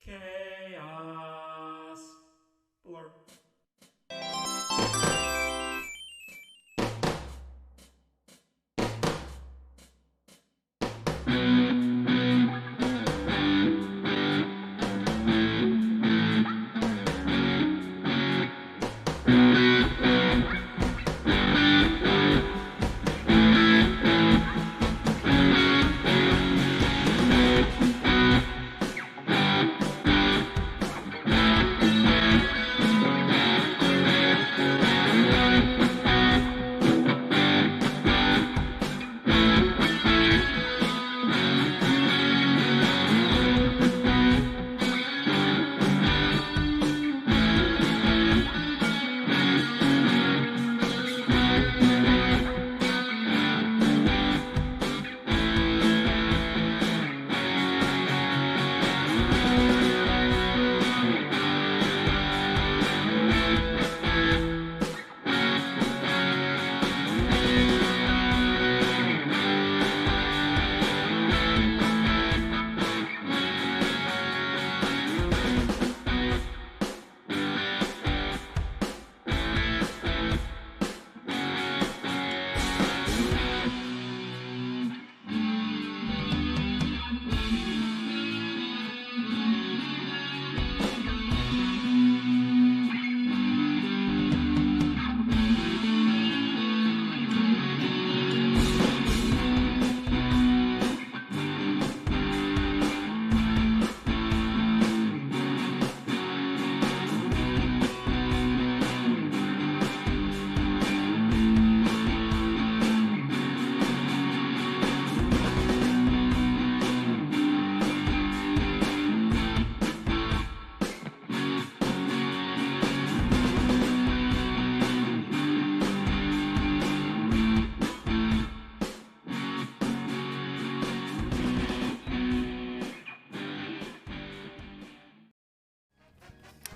Chaos. Blur.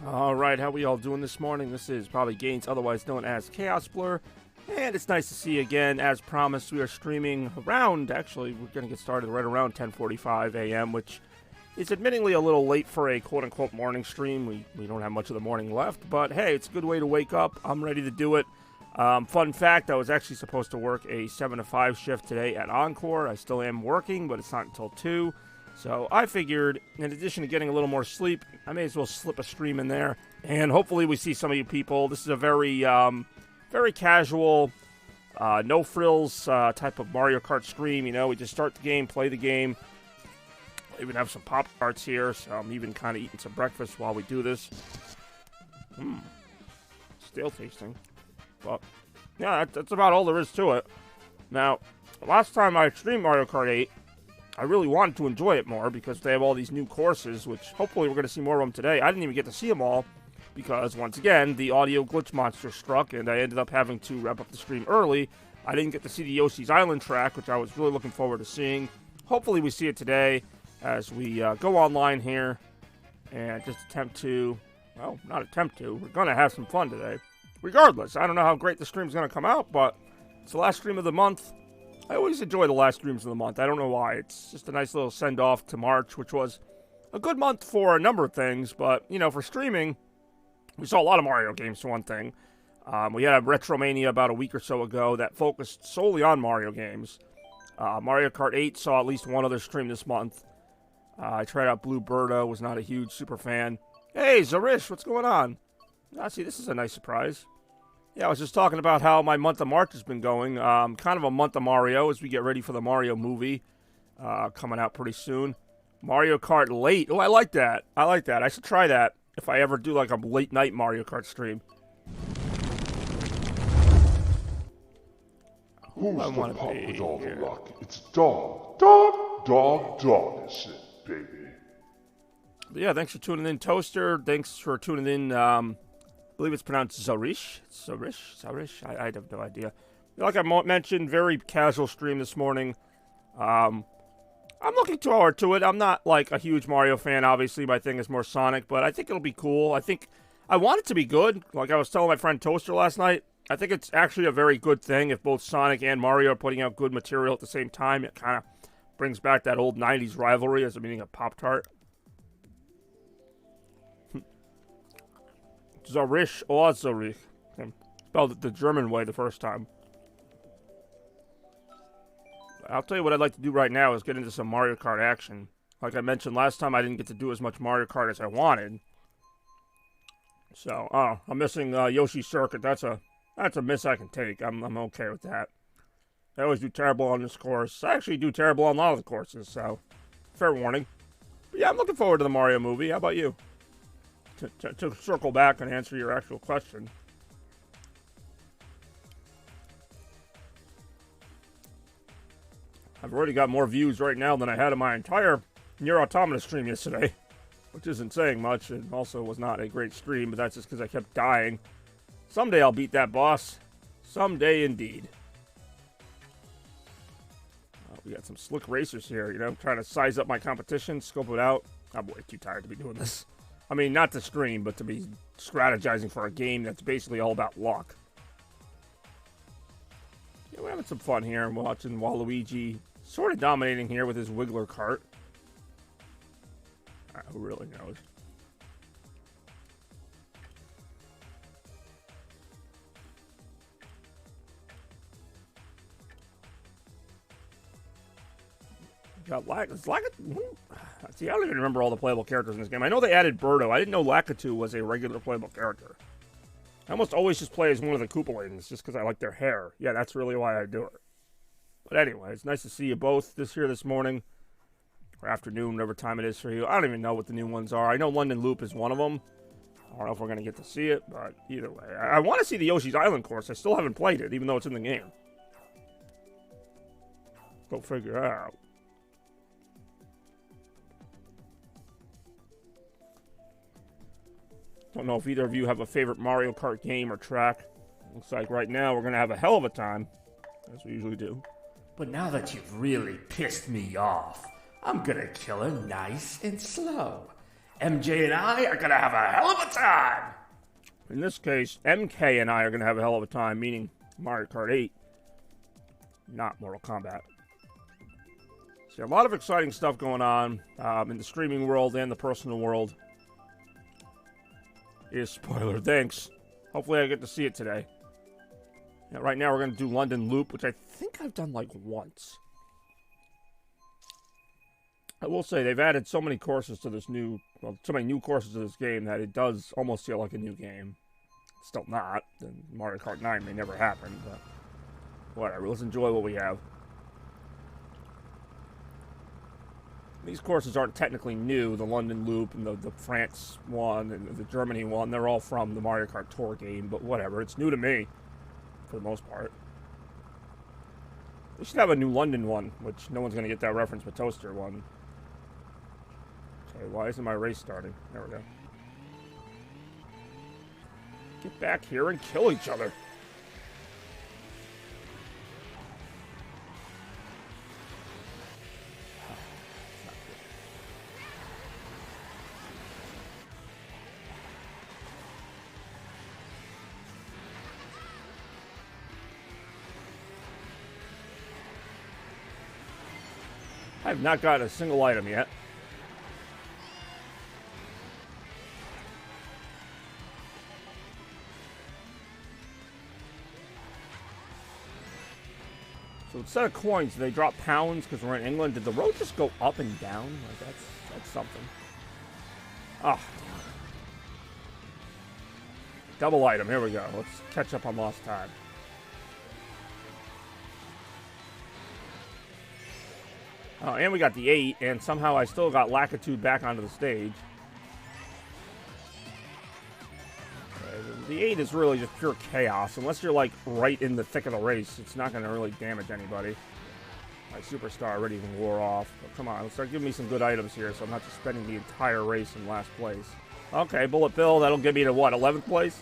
All right, how we all doing this morning? This is probably Gaines, otherwise known as Chaos Blur, and it's nice to see you again. As promised, we are streaming around, actually, we're going to get started right around 10:45 a.m., which is admittingly a little late for a quote-unquote morning stream. We don't have much of the morning left, but hey, it's a good way to wake up. I'm ready to do it. Fun fact, I was actually supposed to work a 7 to 5 shift today at Encore. I still am working, but it's not until 2. So I figured, in addition to getting a little more sleep, I may as well slip a stream in there. And hopefully we see some of you people. This is a very, very casual, no-frills type of Mario Kart stream. You know, we just start the game, play the game. We even have some Pop-Tarts here, so I'm even kind of eating some breakfast while we do this. Stale tasting. But, yeah, that's about all there is to it. Now, last time I streamed Mario Kart 8, I really wanted to enjoy it more because they have all these new courses, which hopefully we're going to see more of them today. I didn't even get to see them all because, once again, the audio glitch monster struck, and I ended up having to wrap up the stream early. I didn't get to see the Yoshi's Island track, which I was really looking forward to seeing. Hopefully we see it today as we go online here and just attempt to, well, not attempt to, we're going to have some fun today. Regardless, I don't know how great the stream's going to come out, but it's the last stream of the month. I always enjoy the last streams of the month. I don't know why. It's just a nice little send-off to March, which was a good month for a number of things. But, you know, for streaming, we saw a lot of Mario games, for one thing. We had a Retromania about a week or so ago that focused solely on Mario games. Mario Kart 8 saw at least one other stream this month. I tried out Blue Birdo, was not a huge super fan. Hey, Zarish, what's going on? See, this is a nice surprise. Yeah, I was just talking about how my month of March has been going. Kind of a month of Mario as we get ready for the Mario movie coming out pretty soon. Mario Kart late. Oh, I like that. I like that. I should try that if I ever do like a late night Mario Kart stream. Who's the pup with all the luck? It's dog. Dog is it, baby. But yeah, thanks for tuning in, Toaster. Thanks for tuning in. I believe it's pronounced Zarish. Zarish. I have no idea. Like I mentioned, very casual stream this morning. I'm looking forward to it. I'm not like a huge Mario fan. Obviously, my thing is more Sonic, but I think it'll be cool. I want it to be good. Like I was telling my friend Toaster last night, I think it's actually a very good thing if both Sonic and Mario are putting out good material at the same time. It kind of brings back that old 90s rivalry as a meaning of Pop-Tart. Zurich or Zurich. I spelled it the German way the first time. I'll tell you what I'd like to do right now is get into some Mario Kart action. Like I mentioned last time, I didn't get to do as much Mario Kart as I wanted. So, I'm missing Yoshi's Circuit. That's a miss I can take. I'm okay with that. I always do terrible on this course. I actually do terrible on a lot of the courses, so fair warning. But yeah, I'm looking forward to the Mario movie. How about you? To circle back and answer your actual question. I've already got more views right now than I had in my entire Nier Automata stream yesterday, which isn't saying much, and also was not a great stream, but that's just because I kept dying. Someday I'll beat that boss. Someday indeed. We got some slick racers here, you know, trying to size up my competition, scope it out. I'm way too tired to be doing this. I mean, not to stream, but to be strategizing for a game that's basically all about luck. Yeah, we're having some fun here. I'm watching Waluigi sort of dominating here with his Wiggler cart. Who really knows? Got See, I don't even remember all the playable characters in this game. I know they added Birdo. I didn't know Lakitu was a regular playable character. I almost always just play as one of the Koopalings just because I like their hair. Yeah, that's really why I do it. But anyway, it's nice to see you both this morning. Or afternoon, whatever time it is for you. I don't even know what the new ones are. I know London Loop is one of them. I don't know if we're going to get to see it, but either way. I want to see the Yoshi's Island course. I still haven't played it, even though it's in the game. Go figure it out. Don't know if either of you have a favorite Mario Kart game or track. Looks like right now we're going to have a hell of a time, as we usually do. But now that you've really pissed me off, I'm gonna kill her nice and slow. MJ and I are gonna have a hell of a time! In this case, MK and I are gonna have a hell of a time, meaning Mario Kart 8, not Mortal Kombat. See, a lot of exciting stuff going on in the streaming world and the personal world. Here's spoiler, thanks. Hopefully I get to see it today. Yeah, right now we're gonna do London Loop, which I think I've done like once. I will say they've added so many courses to this so many new courses to this game that it does almost feel like a new game. It's still not. And Mario Kart 9 may never happen, but whatever. Let's enjoy what we have. These courses aren't technically new. The London Loop and the France one and the Germany one, they're all from the Mario Kart Tour game, but whatever. It's new to me, for the most part. They should have a new London one, which no one's going to get that reference, but Toaster one. Okay, why isn't my race starting? There we go. Get back here and kill each other. I have not got a single item yet. So instead of coins, they drop pounds because we're in England. Did the road just go up and down? Like that's something. Ah. Double item. Here we go. Let's catch up on lost time. Oh, and we got the 8, and somehow I still got Lakitu back onto the stage. The 8 is really just pure chaos. Unless you're, like, right in the thick of the race, it's not going to really damage anybody. My superstar already even wore off. But come on, let's start giving me some good items here so I'm not just spending the entire race in last place. Okay, Bullet Bill, that'll get me to, what, 11th place?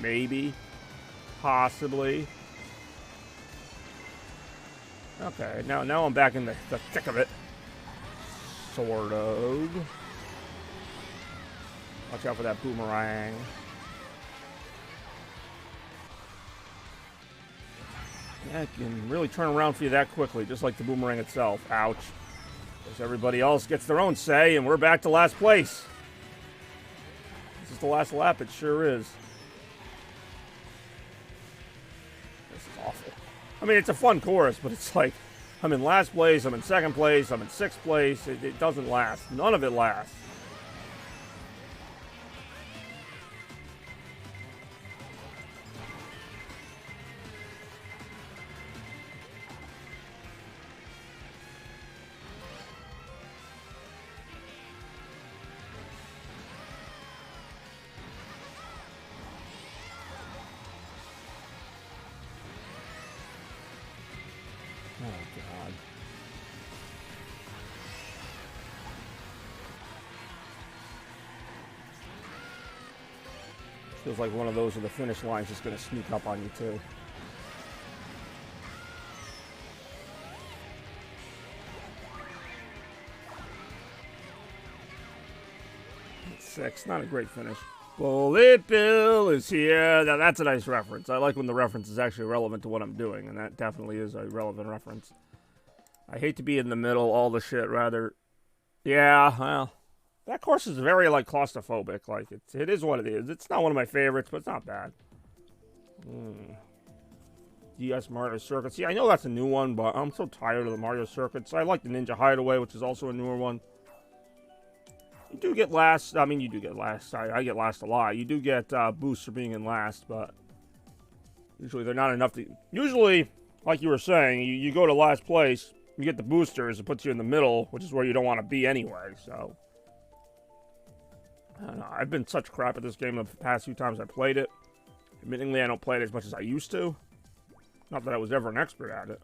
Maybe. Possibly. Okay, now I'm back in the thick of it. Sort of. Watch out for that boomerang. Yeah, it can really turn around for you that quickly, just like the boomerang itself. Ouch. Because everybody else gets their own say, and we're back to last place. This is the last lap. It sure is. This is awful. I mean, it's a fun course, but it's like I'm in last place, I'm in second place, I'm in sixth place. It doesn't last. None of it lasts. Oh, God. Feels like one of those where the finish line's just going to sneak up on you, too. Six, not a great finish. Bullet Bill is here. Now, that's a nice reference. I like when the reference is actually relevant to what I'm doing, and that definitely is a relevant reference. I hate to be in the middle, all the shit, rather. Yeah, well, that course is very, like, claustrophobic. Like, it is what it is. It's not one of my favorites, but it's not bad. DS Mario Circuits. Yeah, I know that's a new one, but I'm so tired of the Mario Circuits. I like the Ninja Hideaway, which is also a newer one. You do get last. I mean, you do get last. I get last a lot. You do get boosts for being in last, but usually they're not enough to... Usually, like you were saying, you go to last place, you get the boosters, it puts you in the middle, which is where you don't want to be anyway, so... I don't know. I've been such crap at this game the past few times I played it. Admittingly, I don't play it as much as I used to. Not that I was ever an expert at it.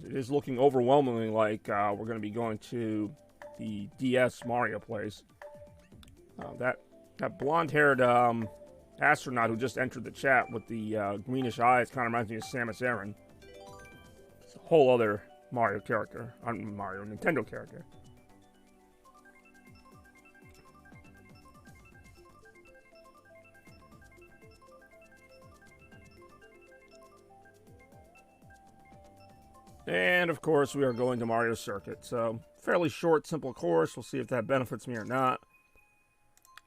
It is looking overwhelmingly like we're going to be going to the DS Mario place. That blonde-haired astronaut who just entered the chat with the greenish eyes kind of reminds me of Samus Aran. It's a whole other Mario character. Nintendo character. And, of course, we are going to Mario Circuit. So, fairly short, simple course. We'll see if that benefits me or not.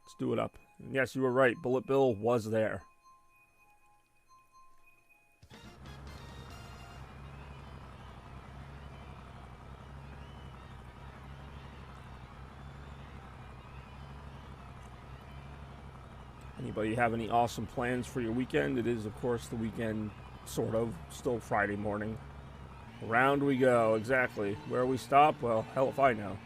Let's do it up. And yes, you were right. Bullet Bill was there. Anybody have any awesome plans for your weekend? It is, of course, the weekend, sort of. Still Friday morning. Around we go, exactly. Where we stop? Well, hell if I know.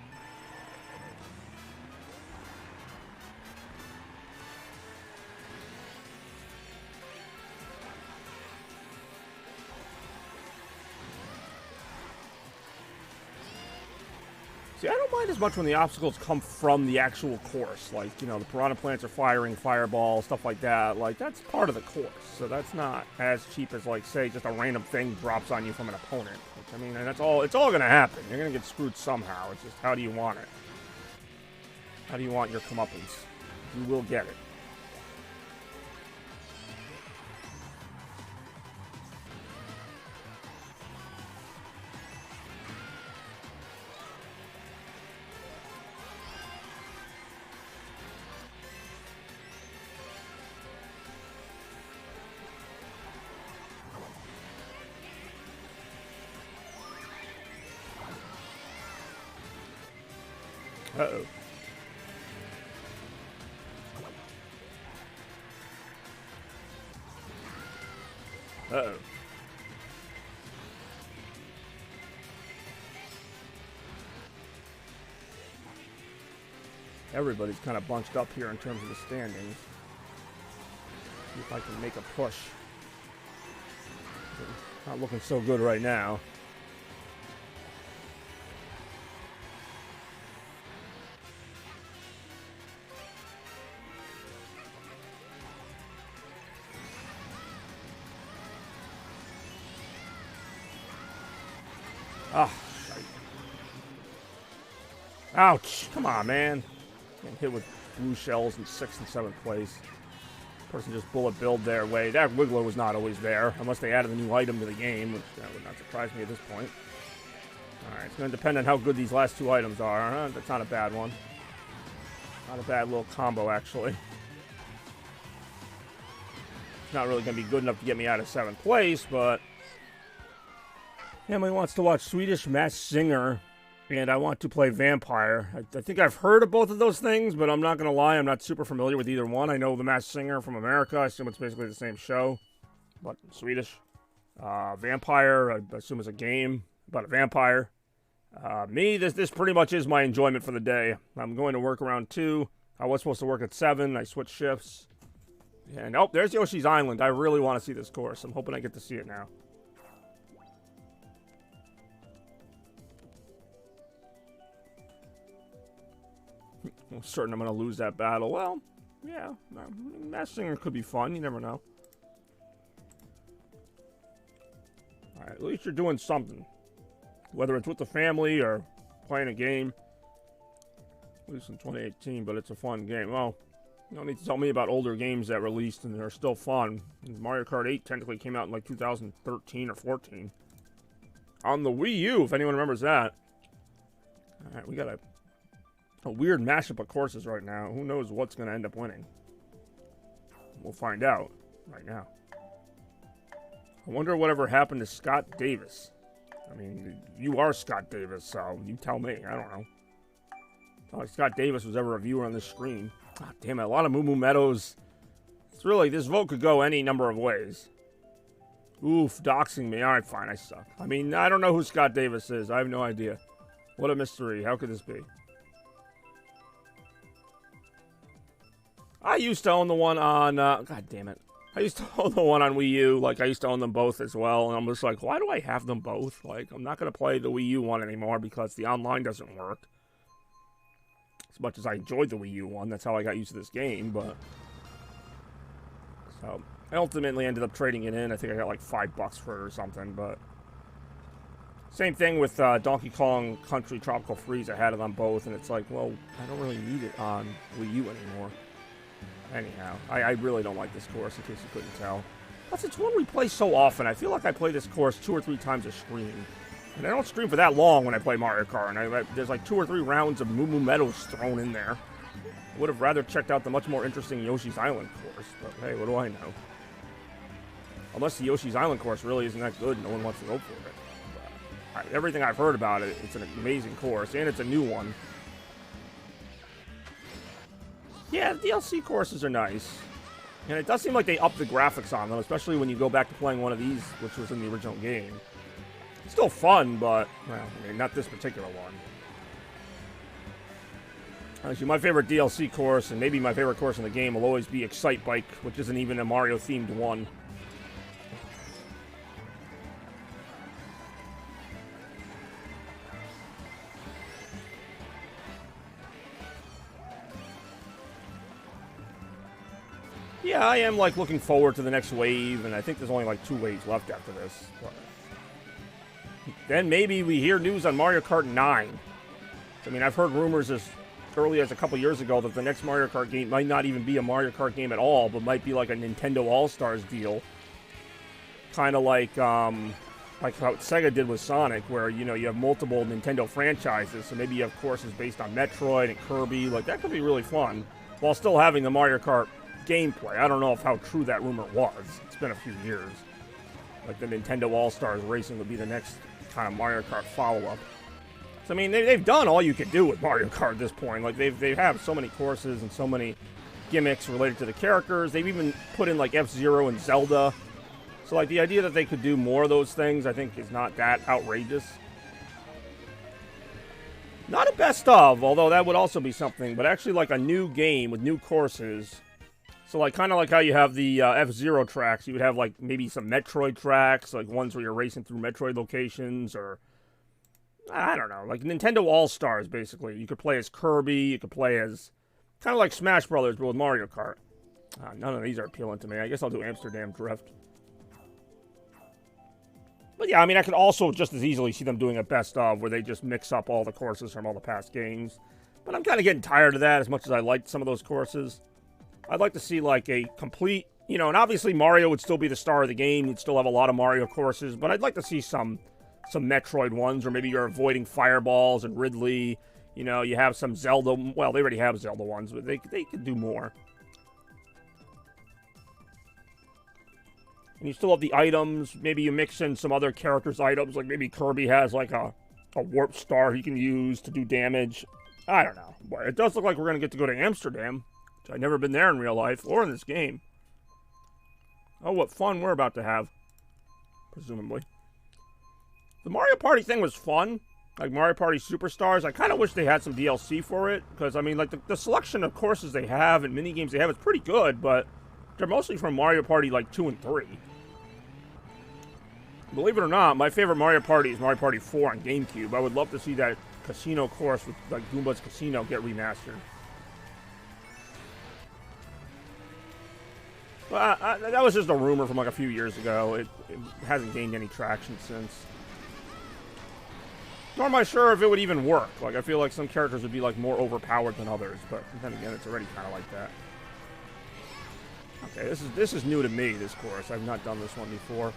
See, I don't mind as much when the obstacles come from the actual course. Like, you know, the piranha plants are firing fireballs, stuff like that. Like, that's part of the course. So that's not as cheap as, like, say, just a random thing drops on you from an opponent. Which, I mean, and that's all, it's all going to happen. You're going to get screwed somehow. It's just, how do you want it? How do you want your comeuppance? You will get it. Uh-oh. Uh-oh. Everybody's kind of bunched up here in terms of the standings. See if I can make a push. Not looking so good right now. Oh, shite. Ouch. Come on, man. Getting hit with blue shells in 6th and 7th place. Person just bullet billed their way. That Wiggler was not always there, unless they added a new item to the game, which that would not surprise me at this point. Alright, it's going to depend on how good these last two items are. That's not a bad one. Not a bad little combo, actually. It's not really going to be good enough to get me out of 7th place, but... Family wants to watch Swedish Masked Singer, and I want to play Vampire. I think I've heard of both of those things, but I'm not going to lie, I'm not super familiar with either one. I know the Masked Singer from America. I assume it's basically the same show, but Swedish. Vampire, I assume is a game about a vampire. This pretty much is my enjoyment for the day. I'm going to work around 2. I was supposed to work at 7. I switched shifts. And, oh, there's Yoshi's Island. I really want to see this course. I'm hoping I get to see it now. I'm certain I'm going to lose that battle. Well, yeah. Masked Singer could be fun. You never know. Alright, at least you're doing something. Whether it's with the family or playing a game. At least in 2018, but it's a fun game. Well, you don't need to tell me about older games that released and they're still fun. Mario Kart 8 technically came out in like 2013 or 14. On the Wii U, if anyone remembers that. Alright, we got a weird mashup of courses right now. Who knows what's going to end up winning? We'll find out right now. I wonder whatever happened to Scott Davis. I mean, you are Scott Davis, so you tell me. I don't know. Not like Scott Davis was ever a viewer on this screen. Ah, damn it. A lot of Moo Moo Meadows. It's really, this vote could go any number of ways. Oof, doxing me. Alright, fine, I suck. I mean, I don't know who Scott Davis is. I have no idea. What a mystery. How could this be? I used to own the one on, God damn it. I used to own the one on Wii U, like, I used to own them both as well, and I'm just like, why do I have them both? Like, I'm not going to play the Wii U one anymore because the online doesn't work. As much as I enjoyed the Wii U one, that's how I got used to this game, but... So, I ultimately ended up trading it in. I think I got like $5 for it or something, but... Same thing with Donkey Kong Country Tropical Freeze. I had it on both, and it's like, well, I don't really need it on Wii U anymore. Anyhow, I really don't like this course, in case you couldn't tell. Plus, it's one we play so often. I feel like I play this course 2 or 3 times a stream. And I don't stream for that long when I play Mario Kart. And there's like 2 or 3 rounds of Moo Moo Meadows thrown in there. I would have rather checked out the much more interesting Yoshi's Island course. But hey, what do I know? Unless the Yoshi's Island course really isn't that good, no one wants to go for it. But, everything I've heard about it, it's an amazing course. And it's a new one. Yeah, the DLC courses are nice. And it does seem like they upped the graphics on them, especially when you go back to playing one of these, which was in the original game. It's still fun, but, well, I mean, not this particular one. Actually, my favorite DLC course, and maybe my favorite course in the game, will always be Excite Bike, which isn't even a Mario-themed one. Yeah, I am, like, looking forward to the next wave, and I think there's only, like, 2 waves left after this. But then maybe we hear news on Mario Kart 9. I mean, I've heard rumors as early as a couple years ago that the next Mario Kart game might not even be a Mario Kart game at all, but might be like a Nintendo All-Stars deal. Kind of like how Sega did with Sonic, where, you know, you have multiple Nintendo franchises, so maybe you have courses based on Metroid and Kirby. Like, that could be really fun, while still having the Mario Kart gameplay. I don't know how true that rumor was. It's been a few years. Like, the Nintendo All-Stars Racing would be the next kind of Mario Kart follow-up. So, I mean, they've done all you can do with Mario Kart at this point. Like, they have so many courses and so many gimmicks related to the characters. They've even put in, like, F-Zero and Zelda. So, like, the idea that they could do more of those things, I think, is not that outrageous. Not a best of, although that would also be something, but actually, like, a new game with new courses. So, like, kind of like how you have the F-Zero tracks, you would have, like, maybe some Metroid tracks, like ones where you're racing through Metroid locations, or, I don't know, like Nintendo All-Stars, basically. You could play as Kirby, you could play as, kind of like Smash Brothers, but with Mario Kart. None of these are appealing to me. I guess I'll do Amsterdam Drift. But yeah, I mean, I could also just as easily see them doing a best of, where they just mix up all the courses from all the past games. But I'm kind of getting tired of that, as much as I liked some of those courses. I'd like to see, like, a complete, you know, and obviously Mario would still be the star of the game. You'd still have a lot of Mario courses, but I'd like to see some Metroid ones, or maybe you're avoiding fireballs and Ridley, You know, you have some Zelda. Well, they already have Zelda ones, but they could do more. And you still have the items. Maybe you mix in some other characters' items. Like maybe Kirby has like a warp star he can use to do damage. I don't know. But it does look like we're going to go to Amsterdam. Which I've never been there in real life or in this game. Oh, what fun we're about to have. Presumably. The Mario Party thing was fun. Like Mario Party Superstars. I kind of wish they had some DLC for it. Because, I mean, like the selection of courses they have and minigames they have is pretty good. But they're mostly from Mario Party like 2 and 3. Believe it or not, my favorite Mario Party is Mario Party 4 on GameCube. I would love to see that casino course with like Goomba's Casino get remastered. Well, that was just a rumor from like a few years ago. It hasn't gained any traction since. Nor am I sure if it would even work. Like, I feel like some characters would be like more overpowered than others, but then again, it's already kind of like that. Okay, this is new to me, this course. I've not done this one before.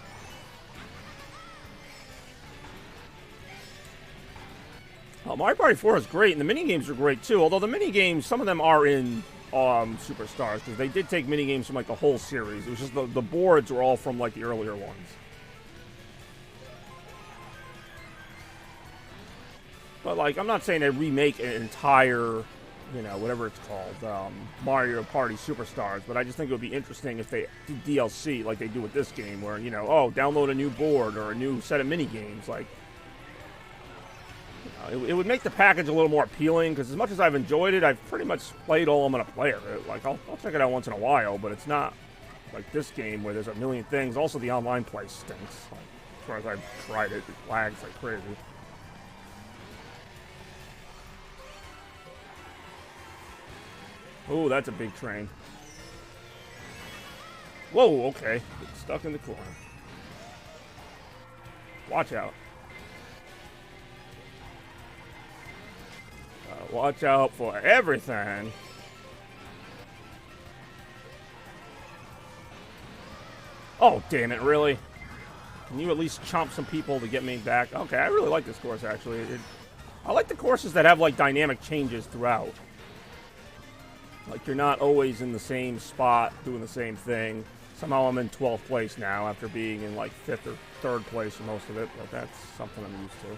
Mario Party 4 is great, and the minigames are great too. Although the minigames, some of them are in Superstars, because they did take minigames from like the whole series. It was just the boards were all from like the earlier ones. But like, I'm not saying they remake an entire, you know, whatever it's called, Mario Party Superstars, but I just think it would be interesting if they did DLC like they do with this game, where, you know, oh, download a new board or a new set of minigames, like. It would make the package a little more appealing, because as much as I've enjoyed it, I've pretty much played all I'm going to play of it. Like, I'll check it out once in a while, but it's not like this game where there's a million things. Also, the online play stinks. Like, as far as I've tried it, it lags like crazy. Oh, that's a big train. Whoa, okay. Get stuck in the corner. Watch out. Watch out for everything. Oh, damn it, really? Can you at least chomp some people to get me back? Okay, I really like this course, actually. I like the courses that have, like, dynamic changes throughout. Like, you're not always in the same spot doing the same thing. Somehow I'm in 12th place now after being in, like, 5th or 3rd place for most of it, but that's something I'm used to.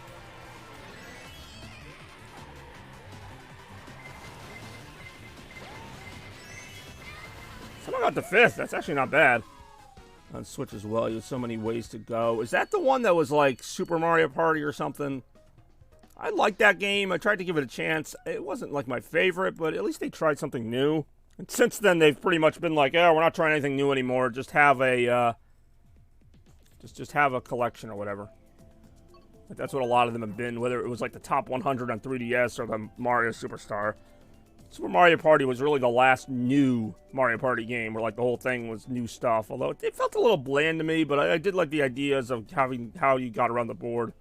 Somehow got to 5th. That's actually not bad. On Switch as well. You have so many ways to go. Is that the one that was like Super Mario Party or something? I liked that game. I tried to give it a chance. It wasn't like my favorite, but at least they tried something new. And since then, they've pretty much been like, "Oh, we're not trying anything new anymore. Just have a, just have a collection or whatever." Like, that's what a lot of them have been. Whether it was like the top 100 on 3DS or the Mario Superstar. Super Mario Party was really the last new Mario Party game where, like, the whole thing was new stuff. Although it felt a little bland to me, but I did like the ideas of how you got around the board.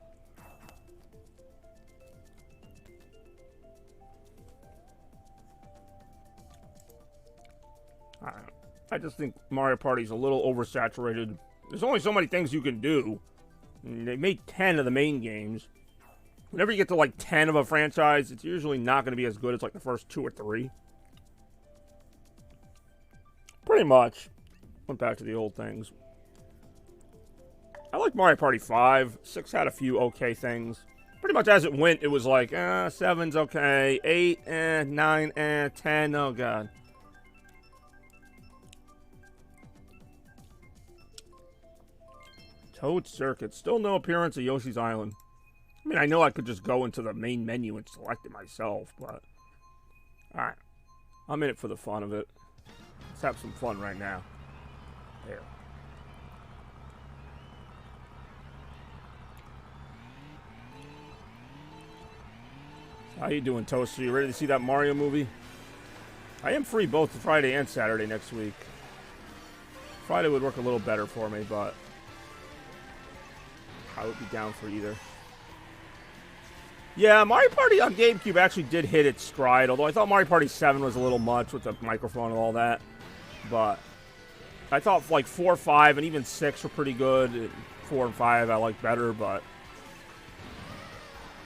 I just think Mario Party's a little oversaturated. There's only so many things you can do. And they made 10 of the main games. Whenever you get to, like, 10 of a franchise, it's usually not going to be as good as, like, the first 2 or 3. Pretty much. Went back to the old things. I like Mario Party 5. 6 had a few okay things. Pretty much as it went, it was like, 7's okay. 8, 9, 10, oh god. Toad Circuit. Still no appearance of Yoshi's Island. I mean, I know I could just go into the main menu and select it myself, but... Alright. I'm in it for the fun of it. Let's have some fun right now. There. How you doing, Toaster? You ready to see that Mario movie? I am free both Friday and Saturday next week. Friday would work a little better for me, but... I would be down for either. Yeah, Mario Party on GameCube actually did hit its stride, although I thought Mario Party 7 was a little much with the microphone and all that. But I thought like 4, 5, and even 6 were pretty good. 4 and 5 I like better, but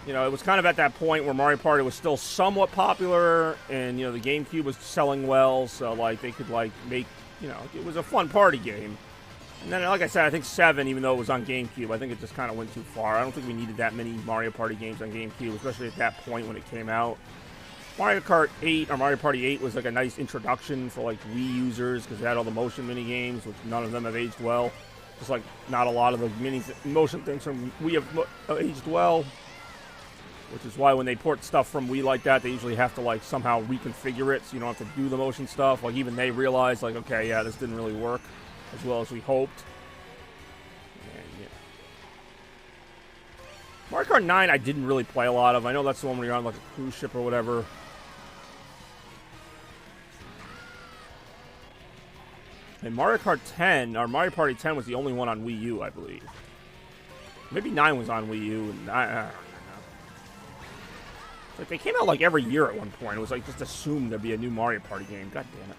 You know, it was kind of at that point where Mario Party was still somewhat popular, and, you know, the GameCube was selling well, so, like, they could, like, make, you know, it was a fun party game. And then, like I said, I think 7, even though it was on GameCube, I think it just kind of went too far. I don't think we needed that many Mario Party games on GameCube, especially at that point when it came out. Mario Kart 8, or Mario Party 8, was, like, a nice introduction for, like, Wii users, because they had all the motion mini-games, which none of them have aged well. Just like not a lot of the motion things from Wii have aged well. Which is why when they port stuff from Wii like that, they usually have to, like, somehow reconfigure it so you don't have to do the motion stuff. Like, even they realize, like, okay, yeah, this didn't really work as well as we hoped. And, yeah. Mario Kart 9 I didn't really play a lot of. I know that's the one where you're on, like, a cruise ship or whatever. And Mario Kart 10, or Mario Party 10 was the only one on Wii U, I believe. Maybe 9 was on Wii U, and I don't know. Like, they came out, like, every year at one point. It was, like, just assumed there'd be a new Mario Party game. God damn it.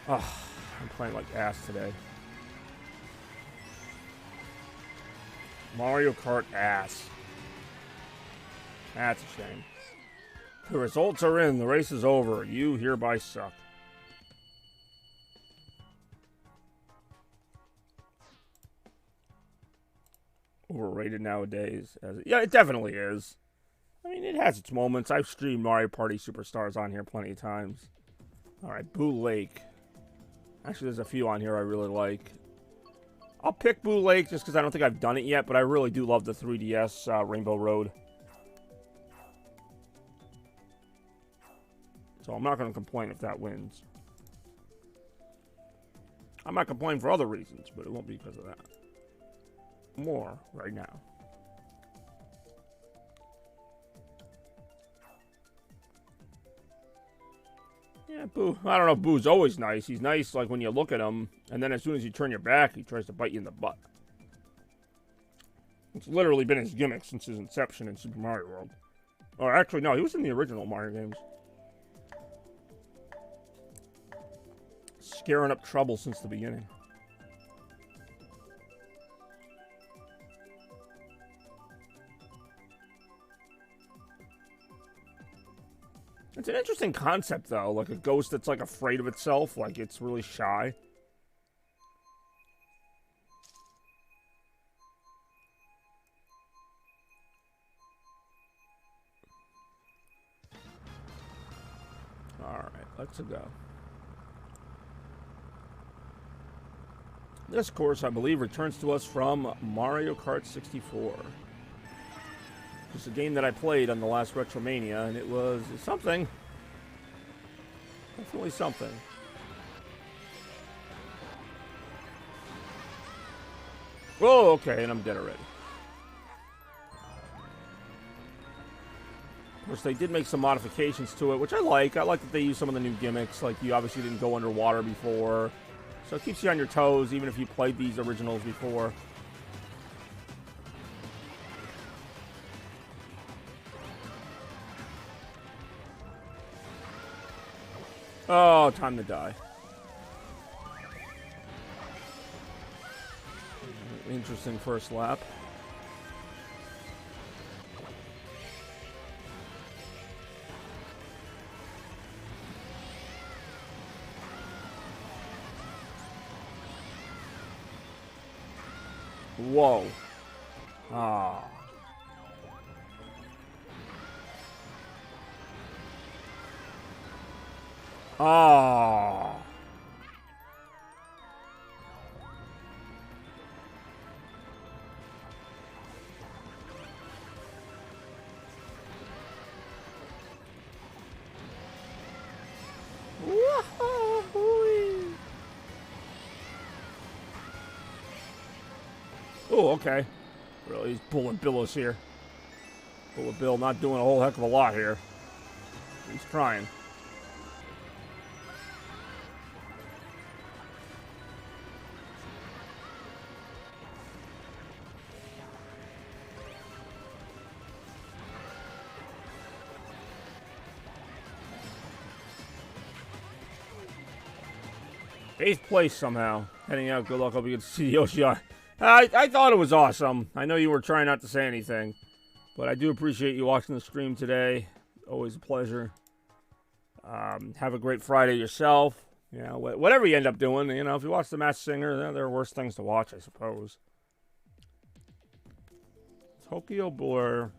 Ugh, I'm playing like ass today. Mario Kart ass. That's a shame. The results are in. The race is over. You hereby suck. Overrated nowadays. Yeah, it definitely is. I mean, it has its moments. I've streamed Mario Party Superstars on here plenty of times. Alright, Boo Lake. Actually, there's a few on here I really like. I'll pick Boo Lake just because I don't think I've done it yet, but I really do love the 3DS Rainbow Road. So I'm not going to complain if that wins. I might complain for other reasons, but it won't be because of that. More right now. Yeah, Boo. I don't know if Boo's always nice. He's nice, like, when you look at him, and then as soon as you turn your back, he tries to bite you in the butt. It's literally been his gimmick since his inception in Super Mario World. Or actually, no, he was in the original Mario games. Scaring up trouble since the beginning. It's an interesting concept, though. Like a ghost that's, like, afraid of itself. Like, it's really shy. Alright, let's go. This course, I believe, returns to us from Mario Kart 64. It's a game that I played on the last Retromania, and it was something. Definitely something. Oh, okay, and I'm dead already. Of course, they did make some modifications to it, which I like. I like that they use some of the new gimmicks, like you obviously didn't go underwater before. So it keeps you on your toes, even if you played these originals before. Oh, time to die. Interesting first lap. Whoa. Ah. Ah. Oh, okay. Really, he's pulling billows here. Bullet Bill not doing a whole heck of a lot here. He's trying. Eighth place somehow. Heading out. Good luck. Hope you get to see Yoshi I thought it was awesome. I know you were trying not to say anything, but I do appreciate you watching the stream today. Always a pleasure. Have a great Friday yourself. You know, whatever you end up doing, you know, if you watch The Masked Singer, there are worse things to watch, I suppose. Tokyo Blur.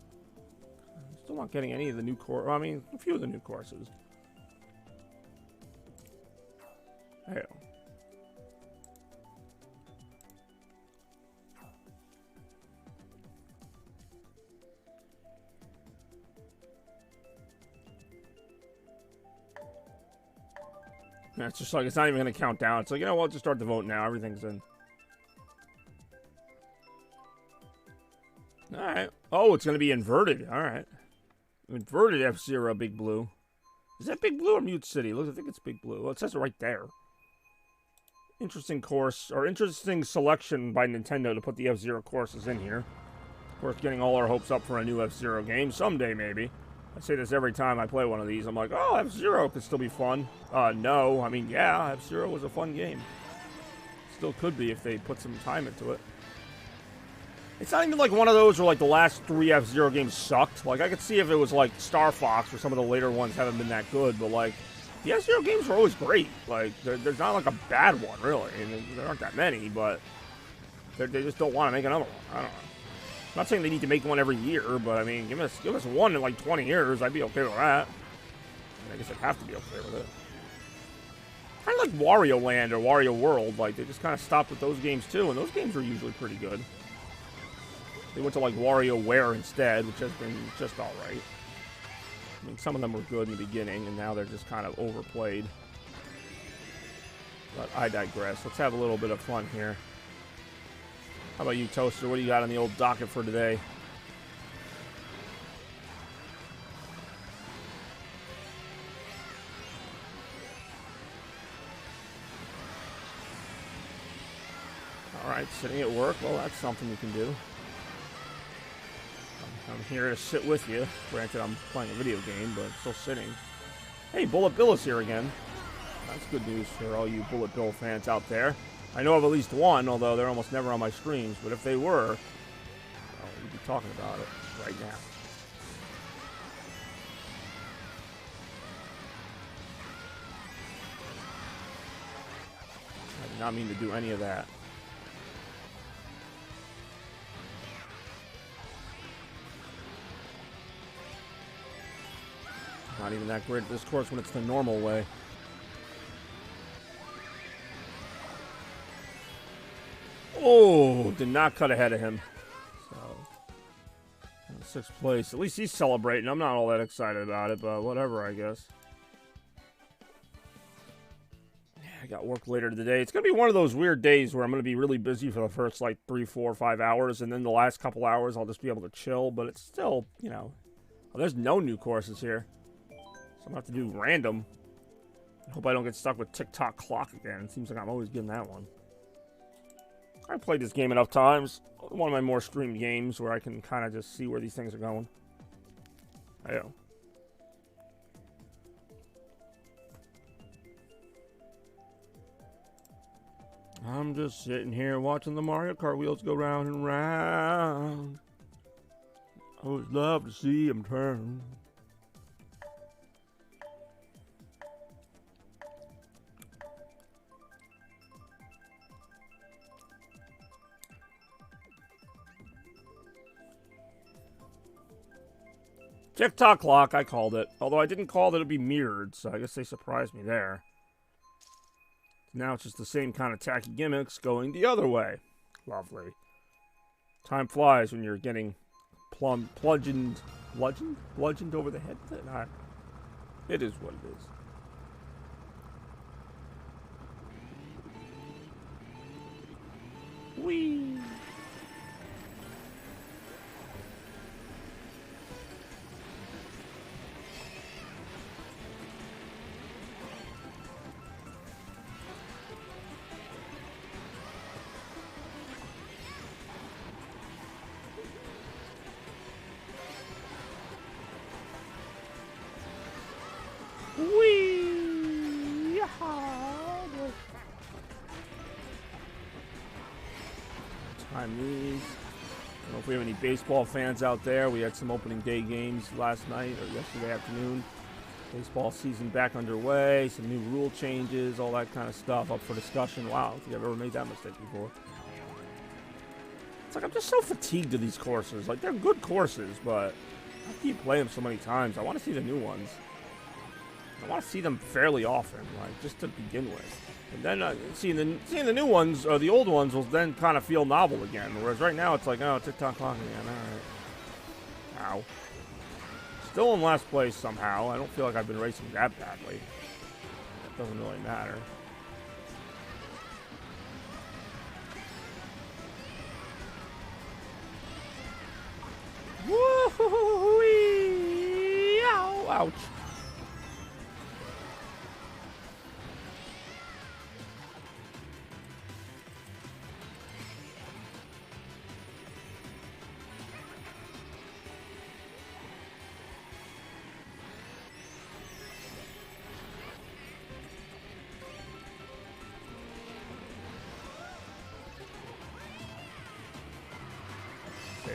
Still not getting any of the new courses. I mean, a few of the new courses. Hey. Yeah, it's just like, it's not even going to count down. It's like, you know what, just start the vote now. Everything's in. Alright. Oh, it's going to be inverted. Alright. Inverted F-Zero, Big Blue. Is that Big Blue or Mute City? Look, I think it's Big Blue. Well, it says it right there. Interesting course, or interesting selection by Nintendo to put the F-Zero courses in here. Of course, getting all our hopes up for a new F-Zero game. Someday, maybe. I say this every time I play one of these. I'm like, oh, F-Zero could still be fun. No. I mean, yeah, F-Zero was a fun game. Still could be if they put some time into it. It's not even like one of those where, like, the last 3 F-Zero games sucked. Like, I could see if it was, like, Star Fox or some of the later ones haven't been that good. But, like, the F-Zero games were always great. Like, there's not, like, a bad one, really. I mean, there aren't that many, but they just don't want to make another one. I don't know. I'm not saying they need to make one every year, but I mean, give us one in like 20 years. I'd be okay with that. I guess I'd have to be okay with it. Kind of like Wario Land or Wario World. Like, they just kind of stopped with those games too, and those games are usually pretty good. They went to like WarioWare instead, which has been just alright. I mean, some of them were good in the beginning, and now they're just kind of overplayed. But I digress. Let's have a little bit of fun here. How about you, Toaster? What do you got on the old docket for today? Alright, sitting at work. Well, that's something you can do. I'm here to sit with you. Granted, I'm playing a video game, but still sitting. Hey, Bullet Bill is here again. That's good news for all you Bullet Bill fans out there. I know of at least one, although they're almost never on my streams. But if they were, well, we'd be talking about it right now. I did not mean to do any of that. Not even that great at this course when it's the normal way. Oh, did not cut ahead of him. So, 6th place. At least he's celebrating. I'm not all that excited about it, but whatever, I guess. Yeah, I got work later today. It's going to be one of those weird days where I'm going to be really busy for the first, like, 3, 4, 5 hours, and then the last couple hours I'll just be able to chill, but it's still, you know... Well, there's no new courses here. So I'm going to have to do random. I hope I don't get stuck with TikTok Clock again. It seems like I'm always getting that one. I played this game enough times. One of my more streamed games where I can kind of just see where these things are going. I know. I'm just sitting here watching the Mario Kart wheels go round and round. I always love to see them turn. TikTok Clock, I called it. Although I didn't call that it'd be mirrored, so I guess they surprised me there. Now it's just the same kind of tacky gimmicks going the other way. Lovely. Time flies when you're getting bludgeoned over the head with it. Nah, it is what it is. Whee! time these. I don't know if we have any baseball fans out there. We had some opening day games last night or yesterday afternoon. Baseball season back underway, some new rule changes, all that kind of stuff up for discussion. Wow, I don't think I've ever made that mistake before. It's like I'm just so fatigued of these courses. Like, they're good courses, but I keep playing them so many times. I want to see the new ones. I want to see them fairly often, like, just to begin with. And then seeing the new ones, or the old ones, will then kind of feel novel again. Whereas right now, it's like, oh, tick-tock clock again. All right. Ow. Still in last place somehow. I don't feel like I've been racing that badly. That doesn't really matter. Woo-hoo-hoo-wee! Ow! Ouch.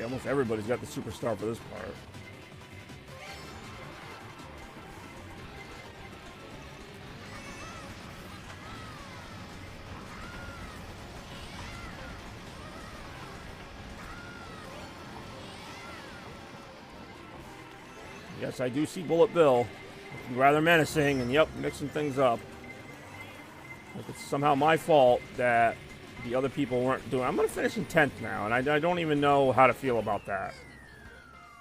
Almost everybody's got the superstar for this part. Yes, I do see Bullet Bill. Looking rather menacing and, yep, mixing things up. Like it's somehow my fault that the other people weren't doing. I'm going to finish in 10th now, and I don't even know how to feel about that.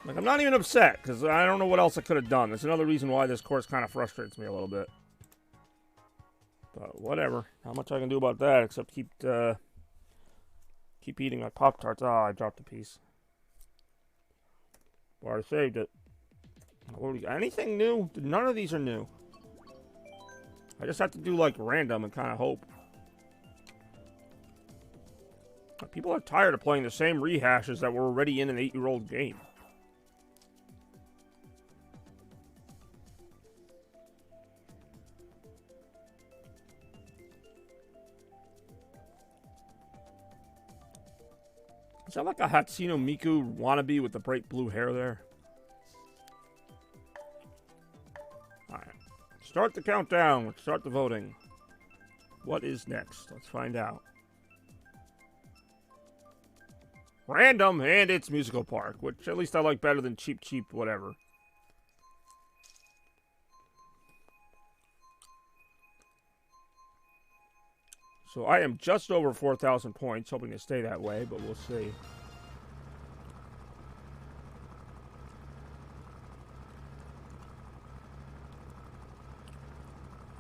Like, I'm not even upset, because I don't know what else I could have done. That's another reason why this course kind of frustrates me a little bit. But whatever. Not much I can do about that, except keep eating my Pop-Tarts. Ah, I dropped a piece. Well, I saved it. What do we got? Anything new? None of these are new. I just have to do, like, random and kind of hope. People are tired of playing the same rehashes that were already in an 8-year-old game. Is that like a Hatsune Miku wannabe with the bright blue hair there? Alright. Start the countdown. Let's start the voting. What is next? Let's find out. Random, and it's Musical Park, which at least I like better than cheap, whatever. So I am just over 4,000 points, hoping to stay that way, but we'll see.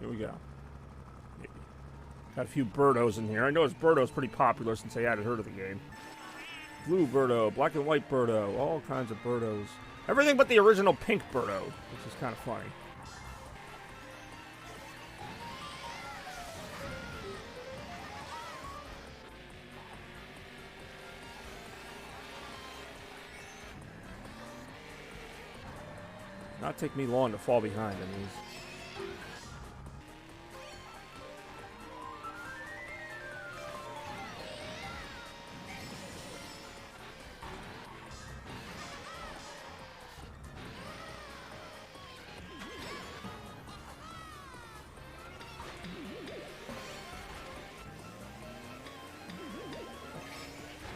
Here we go. Maybe. Got a few Birdos in here. I noticed Birdo's pretty popular since they added her to the game. Blue Birdo, black and white Birdo, all kinds of Birdos. Everything but the original pink Birdo, which is kind of funny. Not take me long to fall behind in these.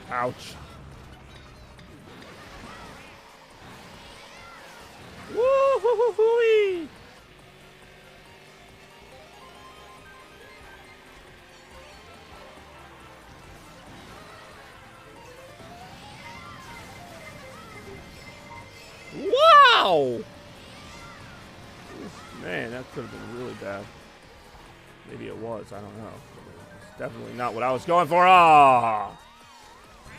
Ouch. Woo-hoo-hoo-hoo-wee! Wow! Man, that could have been really bad. Maybe it was, I don't know. It's definitely not what I was going for. Ah!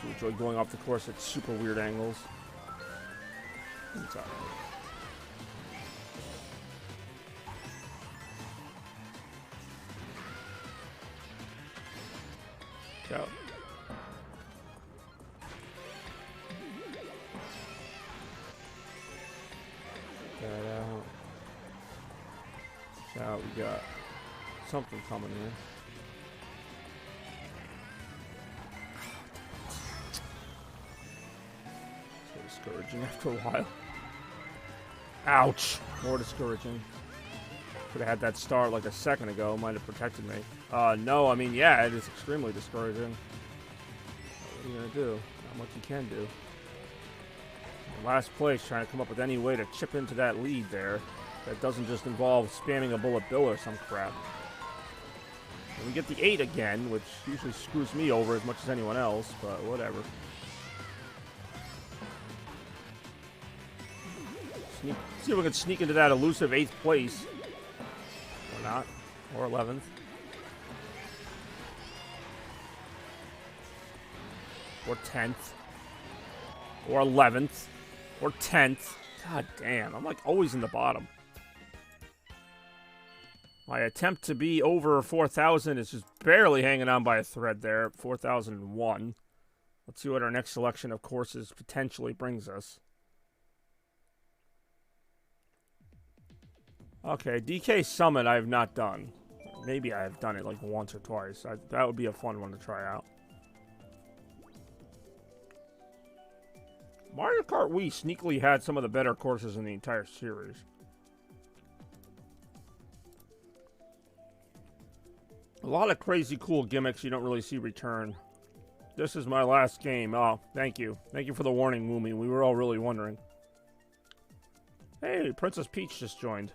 I enjoy going off the course at super weird angles. It's all right. Go. Get that out. Shout, we got something coming in. discouraging after a while. Ouch. More discouraging. Could have had that start like a second ago. Might have protected me. No, I mean, yeah, it is extremely discouraging. What are you going to do? Not much you can do. Last place, trying to come up with any way to chip into that lead there. That doesn't just involve spamming a bullet bill or some crap. And we get the 8 again, which usually screws me over as much as anyone else, but whatever. See if we can sneak into that elusive 8th place. Or not. Or 11th. Or 10th. Or 11th. Or 10th. God damn, I'm like always in the bottom. My attempt to be over 4,000 is just barely hanging on by a thread there. 4,001. Let's see what our next selection of courses potentially brings us. Okay, DK Summit I have not done. Maybe I have done it like once or twice. That would be a fun one to try out. Mario Kart Wii sneakily had some of the better courses in the entire series. A lot of crazy cool gimmicks you don't really see return. This is my last game. Oh, thank you. Thank you for the warning, Moomy. We were all really wondering. Hey, Princess Peach just joined.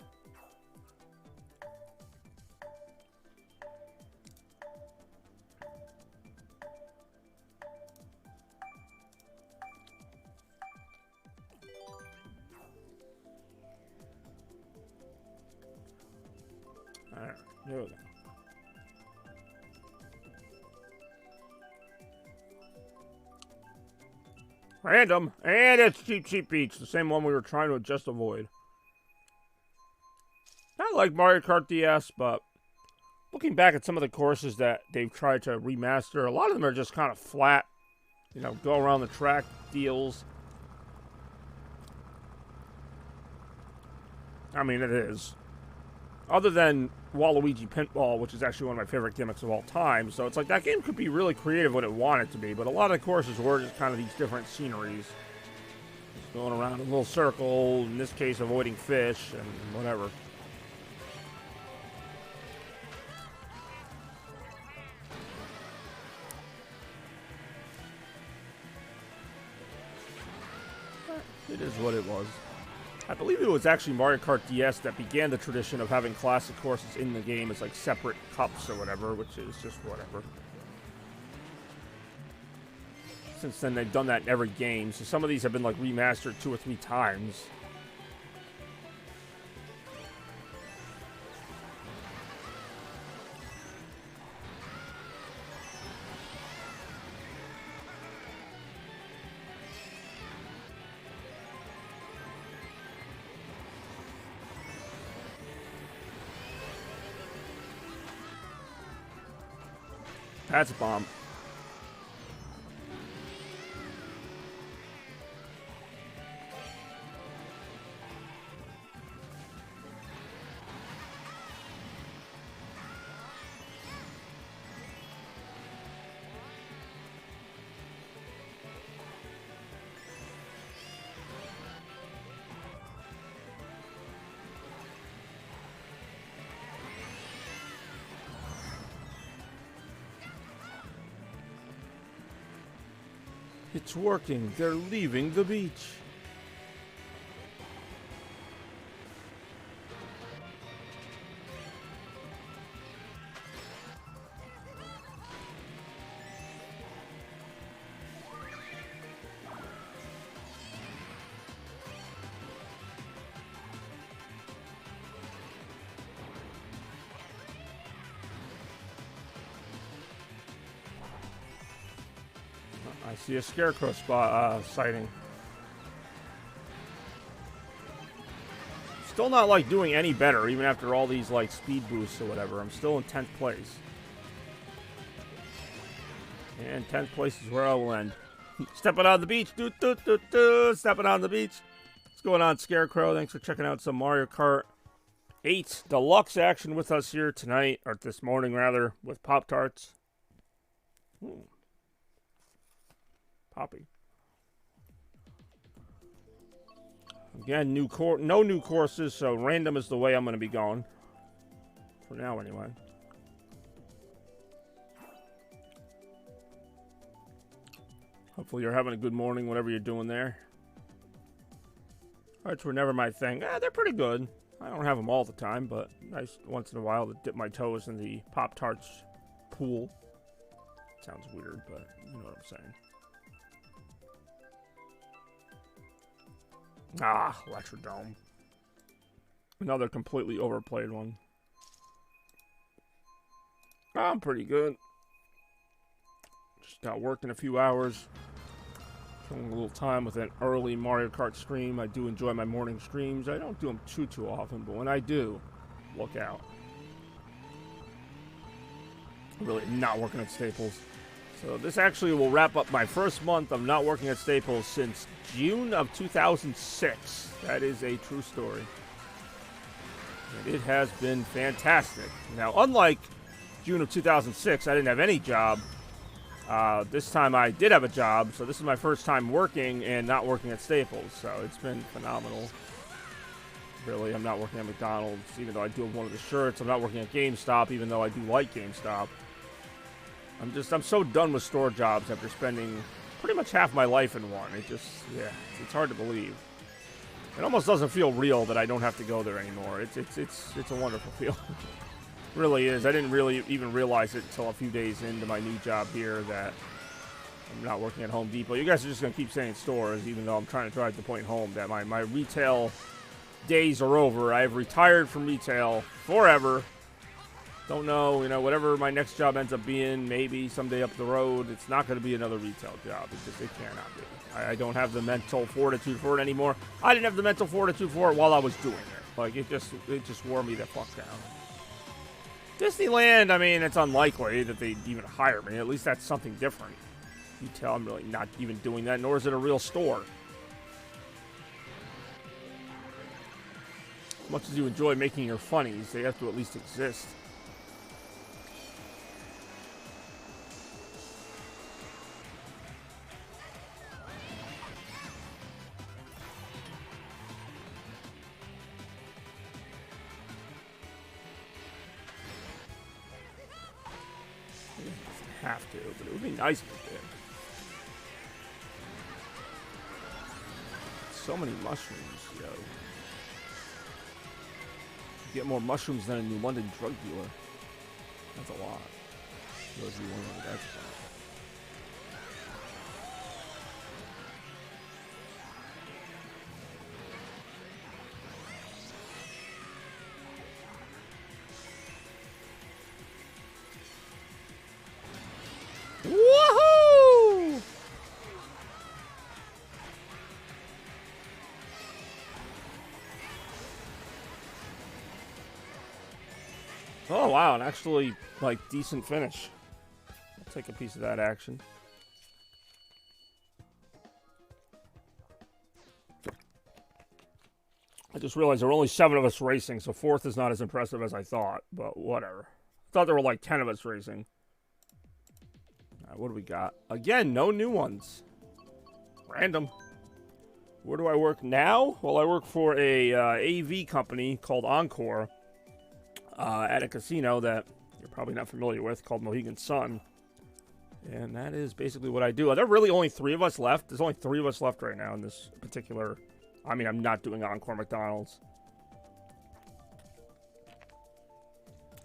Alright, here we go. Random, and it's Cheap Cheap Beach, the same one we were trying to just avoid. Not like Mario Kart DS, but looking back at some of the courses that they've tried to remaster, a lot of them are just kind of flat, you know, go around the track deals. I mean, it is. Other than Waluigi Pinball, which is actually one of my favorite gimmicks of all time. So it's like that game could be really creative when it wanted to be, but a lot of the courses were just kind of these different sceneries. Just going around in a little circle, in this case avoiding fish and whatever. It is what it was. I believe it was actually Mario Kart DS that began the tradition of having classic courses in the game as like separate cups or whatever, which is just whatever. Since then, they've done that in every game, so some of these have been like remastered 2 or 3 times. That's a bomb. It's working. They're leaving the beach. I see a scarecrow sighting. Still not like doing any better, even after all these like speed boosts or whatever. I'm still in 10th place. And 10th place is where I will end. Stepping on the beach. Stepping on the beach. What's going on, Scarecrow? Thanks for checking out some Mario Kart 8 Deluxe action with us here tonight, or this morning rather, with Pop-Tarts. Poppy. Again, no new courses, so random is the way I'm going to be going. For now, anyway. Hopefully you're having a good morning, whatever you're doing there. Hearts were never my thing. They're pretty good. I don't have them all the time, but nice once in a while to dip my toes in the Pop-Tarts pool. Sounds weird, but you know what I'm saying. Ah, Electrodome. Another completely overplayed one. I'm pretty good. Just got work in a few hours. Killing a little time with an early Mario Kart stream. I do enjoy my morning streams. I don't do them too often, but when I do, look out. I'm really not working at Staples. So this actually will wrap up my first month of not working at Staples since June of 2006. That is a true story. And it has been fantastic. Now, unlike June of 2006, I didn't have any job. This time I did have a job, so this is my first time working and not working at Staples. So it's been phenomenal. Really, I'm not working at McDonald's, even though I do have one of the shirts. I'm not working at GameStop, even though I do like GameStop. I'm so done with store jobs after spending pretty much half my life in one. It's hard to believe. It almost doesn't feel real that I don't have to go there anymore. It's a wonderful feeling. It really is. I didn't really even realize it until a few days into my new job here that I'm not working at Home Depot. You guys are just going to keep saying stores, even though I'm trying to drive the point home that my retail days are over. I've retired from retail forever. Don't know, whatever my next job ends up being, maybe someday up the road, it's not going to be another retail job. It cannot be. I don't have the mental fortitude for it anymore. I didn't have the mental fortitude for it while I was doing it. Like, it just wore me the fuck down. Disneyland, I mean, it's unlikely that they'd even hire me. At least that's something different. Retail, I'm really not even doing that, nor is it a real store. As much as you enjoy making your funnies, they have to at least exist. Have to, but it would be nice if it did. So many mushrooms, yo. You get more mushrooms than a New London drug dealer. That's a lot. Those of you wondering what that's about. Woohoo! Oh wow, an actually decent finish. I'll take a piece of that action. I just realized there were only 7 of us racing, so 4th is not as impressive as I thought, but whatever. I thought there were 10 of us racing. What do we got? Again, no new ones. Random. Where do I work now? Well, I work for a AV company called Encore at a casino that you're probably not familiar with called Mohegan Sun. And that is basically what I do. Are there really only 3 of us left? There's only 3 of us left right now in this particular... I mean, I'm not doing Encore McDonald's.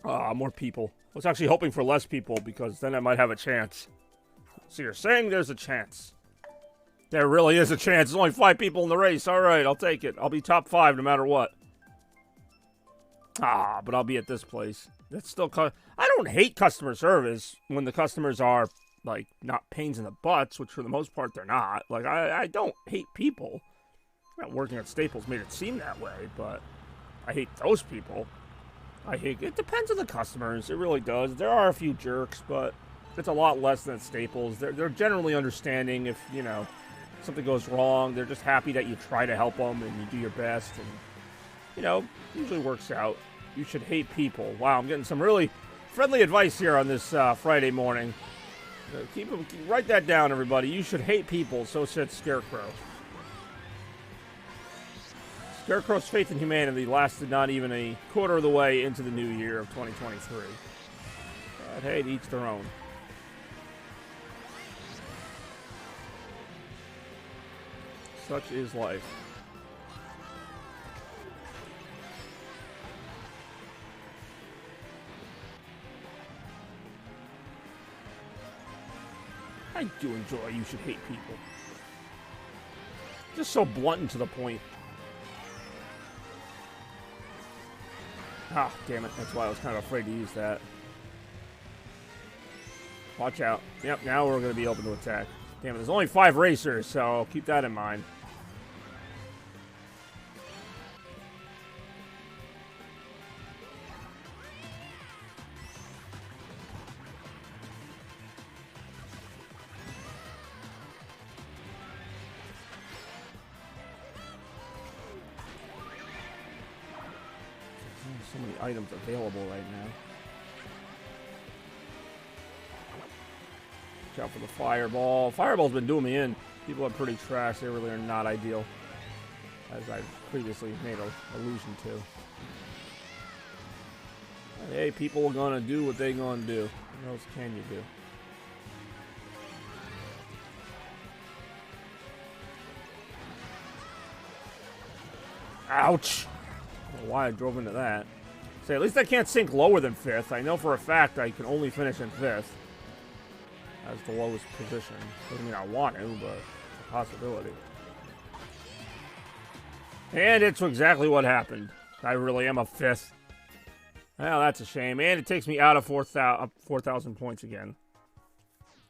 More people. I was actually hoping for less people because then I might have a chance. So you're saying there's a chance. There really is a chance. There's only 5 people in the race. All right, I'll take it. I'll be top 5 no matter what. But I'll be at this place. That's still... I don't hate customer service when the customers are, not pains in the butts, which for the most part they're not. I don't hate people. Not working at Staples made it seem that way, but I hate those people. It depends on the customers. It really does. There are a few jerks, but it's a lot less than at Staples. They're generally understanding if, something goes wrong. They're just happy that you try to help them and you do your best. And, usually works out. You should hate people. Wow, I'm getting some really friendly advice here on this Friday morning. Write that down, everybody. You should hate people, so said Scarecrow. Scarecrow's faith in humanity lasted not even a quarter of the way into the new year of 2023. But hey, to each their own. Such is life. I do enjoy You Should Hate People. Just so blunt and to the point. Ah, damn it. That's why I was kind of afraid to use that. Watch out. Yep, now we're going to be open to attack. Damn it, there's only 5 racers, so keep that in mind. So many items available right now. Watch out for the fireball. Fireball's been doing me in. People are pretty trash. They really are not ideal, as I previously made an allusion to. Hey, people are gonna do what they gonna do. What else can you do? Ouch! I don't know why I drove into that. Say, at least I can't sink lower than 5th. I know for a fact I can only finish in 5th. As the lowest position. Doesn't mean I want to, but it's a possibility. And it's exactly what happened. I really am a 5th. Well, that's a shame. And it takes me out of 4,000 points again.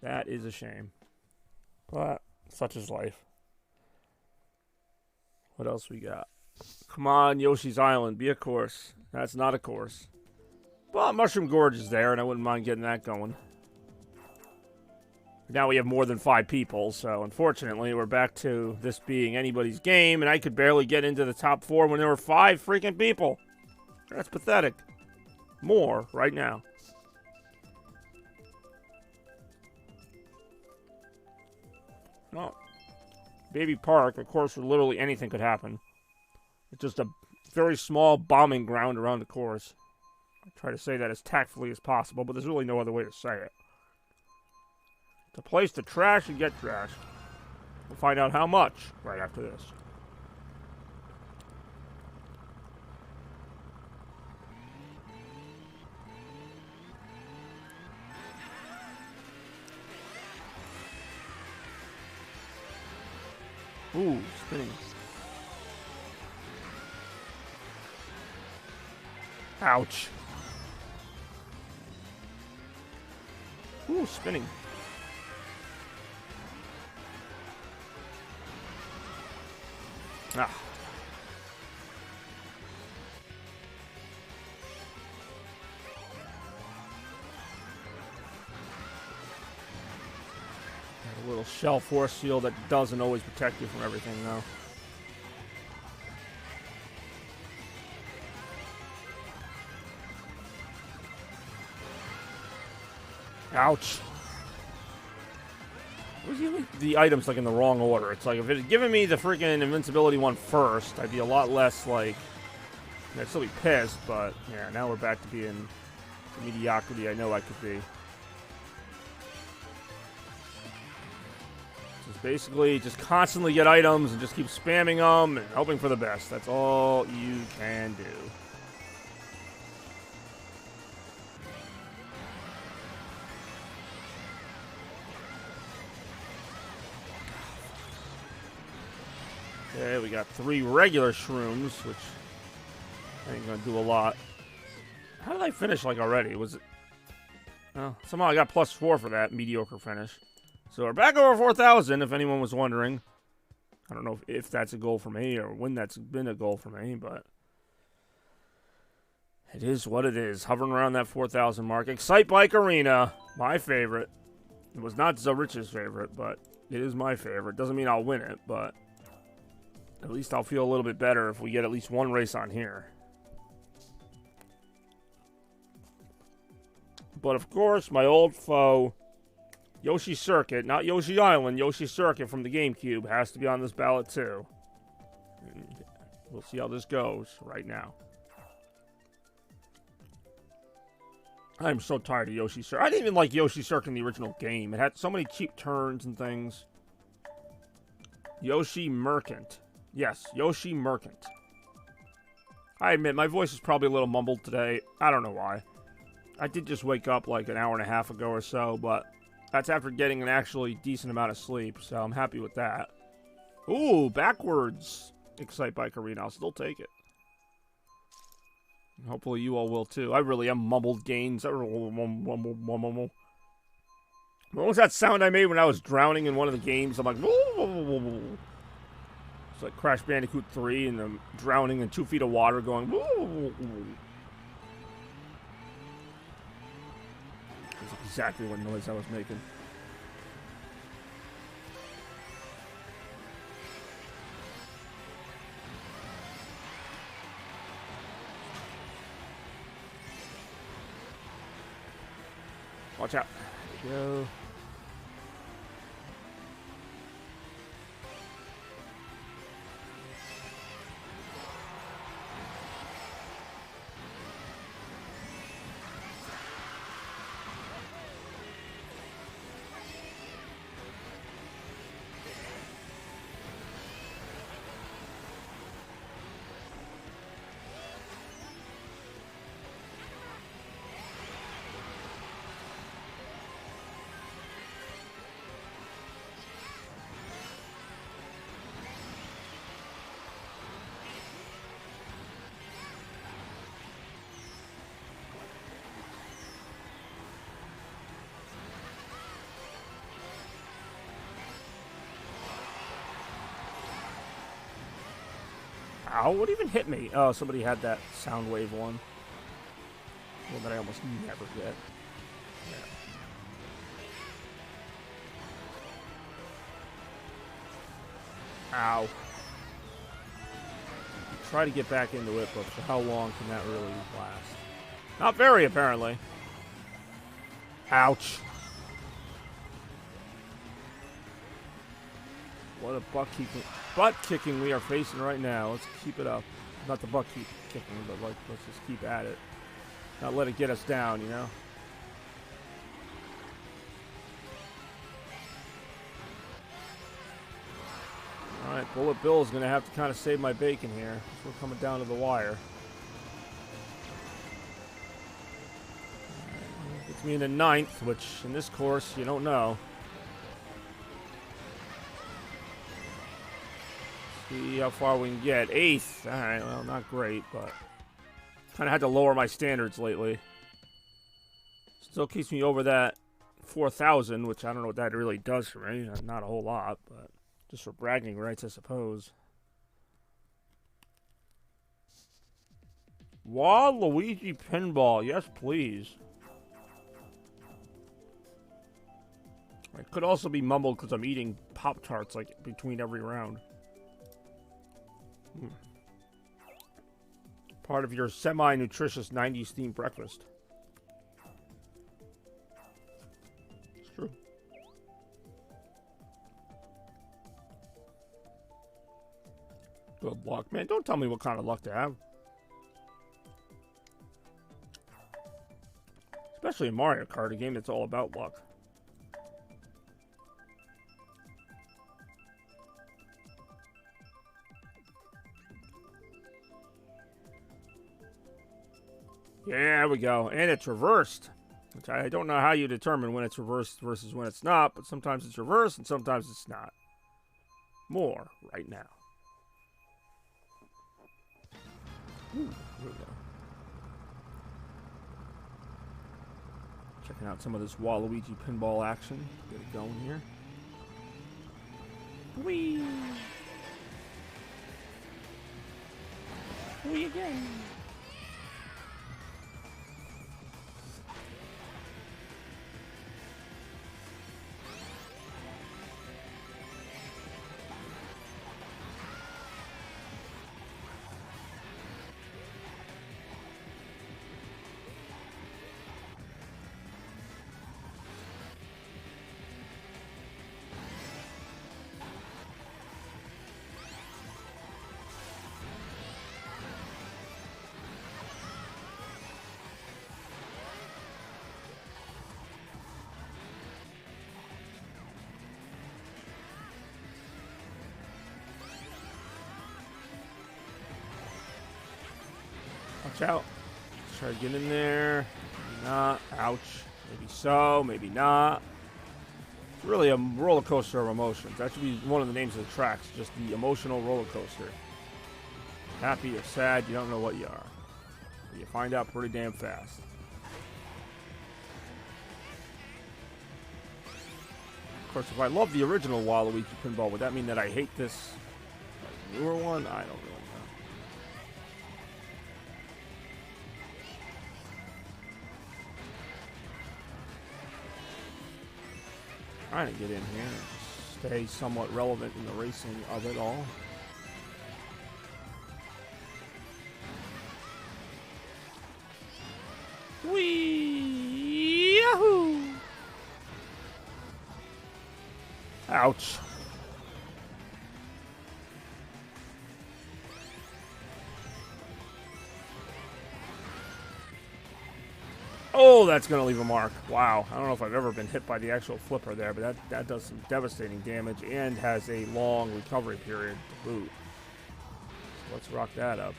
That is a shame. But such is life. What else we got? Come on, Yoshi's Island. Be a course. That's not a course. But Mushroom Gorge is there, and I wouldn't mind getting that going. Now we have more than 5 people, so unfortunately we're back to this being anybody's game, and I could barely get into the top 4 when there were 5 freaking people. That's pathetic. More right now. Well, Baby Park, of course, where literally anything could happen. It's just a very small bombing ground around the course. I try to say that as tactfully as possible, but there's really no other way to say it. It's a place to trash and get trashed. We'll find out how much right after this. Ooh, spinning. Ouch. Ooh, spinning. Ah. A little shell force shield that doesn't always protect you from everything, though. Ouch. The items like in the wrong order. It's like if it had given me the freaking invincibility one first, I'd be a lot less like I'd still be pissed, but yeah, now we're back to being the mediocrity I know I could be. Just basically just constantly get items and just keep spamming them and hoping for the best. That's all you can do. Okay, we got 3 regular shrooms, which ain't gonna do a lot. How did I finish like already? Was it? Well, somehow I got +4 for that mediocre finish. So we're back over 4,000, if anyone was wondering. I don't know if that's a goal for me or when that's been a goal for me, but it is what it is. Hovering around that 4,000 mark. Excite Bike Arena, my favorite. It was not Zarich's favorite, but it is my favorite. Doesn't mean I'll win it, but at least I'll feel a little bit better if we get at least one race on here. But of course, my old foe, Yoshi Circuit, not Yoshi Island, Yoshi Circuit from the GameCube, has to be on this ballot too. We'll see how this goes right now. I'm so tired of Yoshi Circuit. I didn't even like Yoshi Circuit in the original game. It had so many cheap turns and things. Yoshi Merchant. Yes, Yoshi Merchant. I admit, my voice is probably a little mumbled today. I don't know why. I did just wake up like an hour and a half ago or so, but that's after getting an actually decent amount of sleep, so I'm happy with that. Ooh, backwards Excite Bike Arena. I'll still take it. Hopefully you all will too. I really am mumbled gains. What was that sound I made when I was drowning in one of the games? I'm like... It's like Crash Bandicoot 3 and I'm drowning in 2 feet of water going... That's exactly what noise I was making. Watch out. There we go. Ow, what even hit me? Oh, somebody had that sound wave one. One that I almost never get. Yeah. Ow. Try to get back into it, but for how long can that really last? Not very, apparently. Ouch. What a butt kicking we are facing right now. Let's keep it up. Not the butt kicking, but like let's just keep at it. Not let it get us down, you know? Alright, Bullet Bill's gonna have to kind of save my bacon here. We're coming down to the wire. Gets me in the 9th, which in this course you don't know. See how far we can get. 8th. Alright, well, not great, but kind of had to lower my standards lately. Still keeps me over that 4,000, which I don't know what that really does for me. Not a whole lot, but just for bragging rights, I suppose. Waluigi Pinball. Yes, please. It could also be mumbled because I'm eating Pop-Tarts like between every round. Part of your semi-nutritious 90s themed breakfast. It's true. Good luck. Man, don't tell me what kind of luck to have. Especially in Mario Kart, a game that's all about luck. Yeah, there we go. And it's reversed. Which I don't know how you determine when it's reversed versus when it's not, but sometimes it's reversed and sometimes it's not. More right now. Ooh, here we go. Checking out some of this Waluigi pinball action. Get it going here. Whee! Whee again! Watch out. Let's try to get in there. Maybe not. Ouch. Maybe so, maybe not. It's really a roller coaster of emotions. That should be one of the names of the tracks. Just the emotional roller coaster. Happy or sad, you don't know what you are. You find out pretty damn fast. Of course, if I love the original Waluigi pinball, would that mean that I hate this newer one? I don't really know. Trying to get in here and stay somewhat relevant in the racing of it all. Whee! Yahoo! Ouch. Oh, that's going to leave a mark. Wow. I don't know if I've ever been hit by the actual flipper there, but that does some devastating damage and has a long recovery period to boot. So let's rock that up.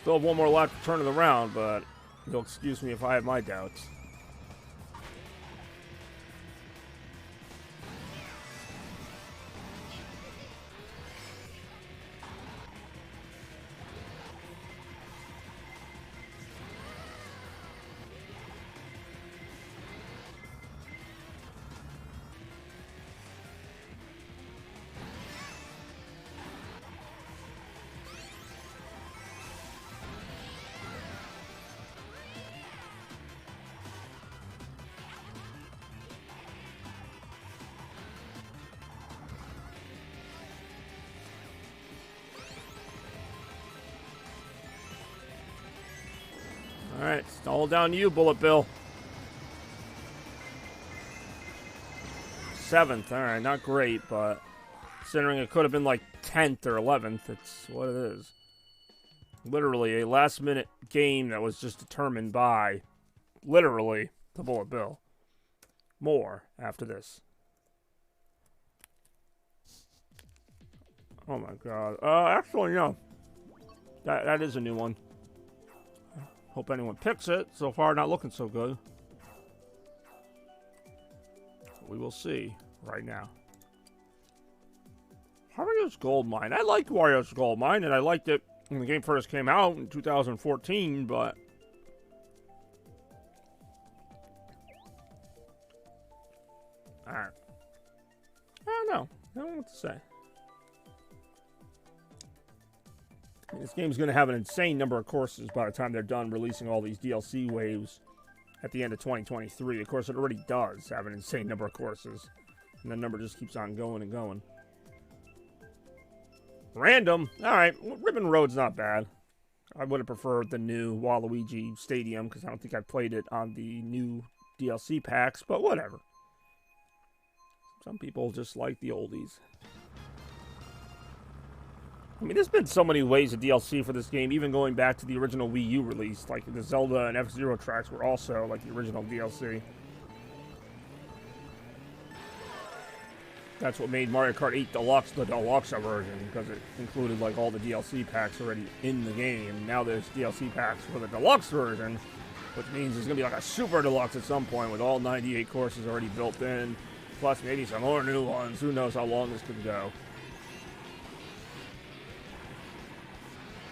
Still have one more lap to turn of the round, but you'll excuse me if I have my doubts. All right, it's all down to you, Bullet Bill. 7th, all right, not great, but considering it could have been like 10th or 11th, it's what it is. Literally a last-minute game that was just determined by, literally, the Bullet Bill. More after this. Oh my god. Actually, no. That is a new one. Hope anyone picks it. So far, not looking so good. We will see right now. Wario's Gold Mine. I liked Wario's Gold Mine, and I liked it when the game first came out in 2014, but... Alright. I don't know. I don't know what to say. This game's going to have an insane number of courses by the time they're done releasing all these DLC waves at the end of 2023. Of course, it already does have an insane number of courses. And the number just keeps on going and going. Random. Alright, Ribbon Road's not bad. I would have preferred the new Waluigi Stadium because I don't think I played it on the new DLC packs, but whatever. Some people just like the oldies. I mean, there's been so many ways of DLC for this game, even going back to the original Wii U release. Like, the Zelda and F-Zero tracks were also, like, the original DLC. That's what made Mario Kart 8 Deluxe the Deluxe version, because it included, like, all the DLC packs already in the game. Now there's DLC packs for the Deluxe version, which means there's going to be, like, a Super Deluxe at some point with all 98 courses already built in, plus maybe some more new ones. Who knows how long this could go.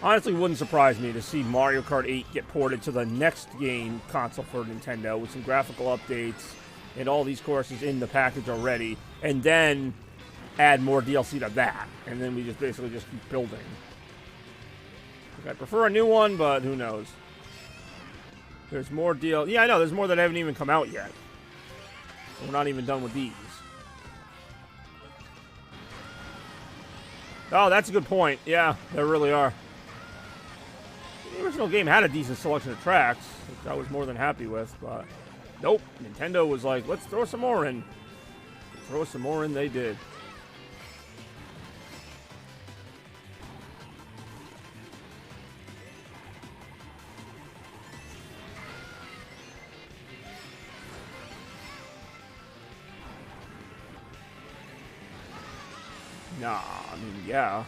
Honestly, wouldn't surprise me to see Mario Kart 8 get ported to the next game console for Nintendo with some graphical updates and all these courses in the package already, and then add more DLC to that, and then we just basically just keep building. I prefer a new one, but who knows? There's more DLC. Yeah, I know, there's more that haven't even come out yet. We're not even done with these. Oh, that's a good point. Yeah, there really are. The original game had a decent selection of tracks, which I was more than happy with, but nope. Nintendo was like, let's throw some more in. Throw some more in, they did. Nah, I mean, yeah.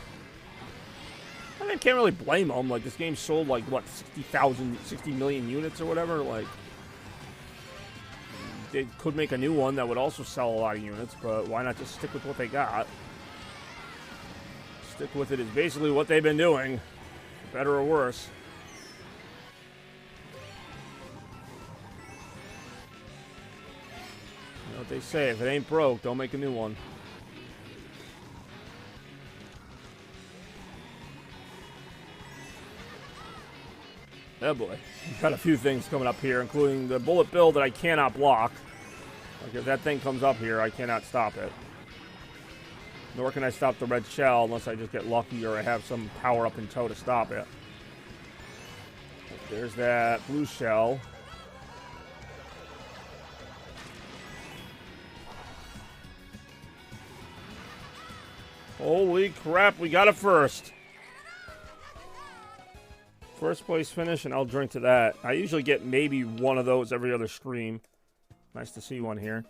I mean, can't really blame them. Like, this game sold, like, what, 60 million units or whatever? Like, they could make a new one that would also sell a lot of units, but why not just stick with what they got? Stick with it is basically what they've been doing, for better or worse. You know what they say, if it ain't broke, don't make a new one. Oh boy, we've got a few things coming up here, including the bullet bill that I cannot block. Like, if that thing comes up here, I cannot stop it. Nor can I stop the red shell unless I just get lucky or I have some power up in tow to stop it. There's that blue shell. Holy crap, we got it first. First place finish, and I'll drink to that. I usually get maybe one of those every other stream. Nice to see one here.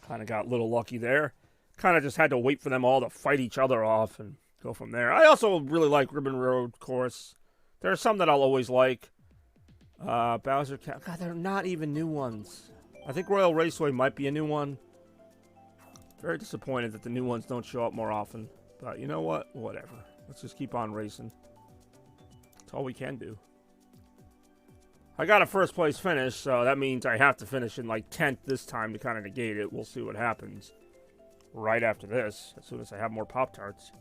Kind of got a little lucky there. Kind of just had to wait for them all to fight each other off and go from there. I also really like Ribbon Road course. There are some that I'll always like. Bowser Cat. God, they're not even new ones. I think Royal Raceway might be a new one. Very disappointed that the new ones don't show up more often. But you know what? Whatever. Let's just keep on racing. That's all we can do. I got a first place finish, so that means I have to finish in like 10th this time to kind of negate it. We'll see what happens right after this, as soon as I have more Pop-Tarts.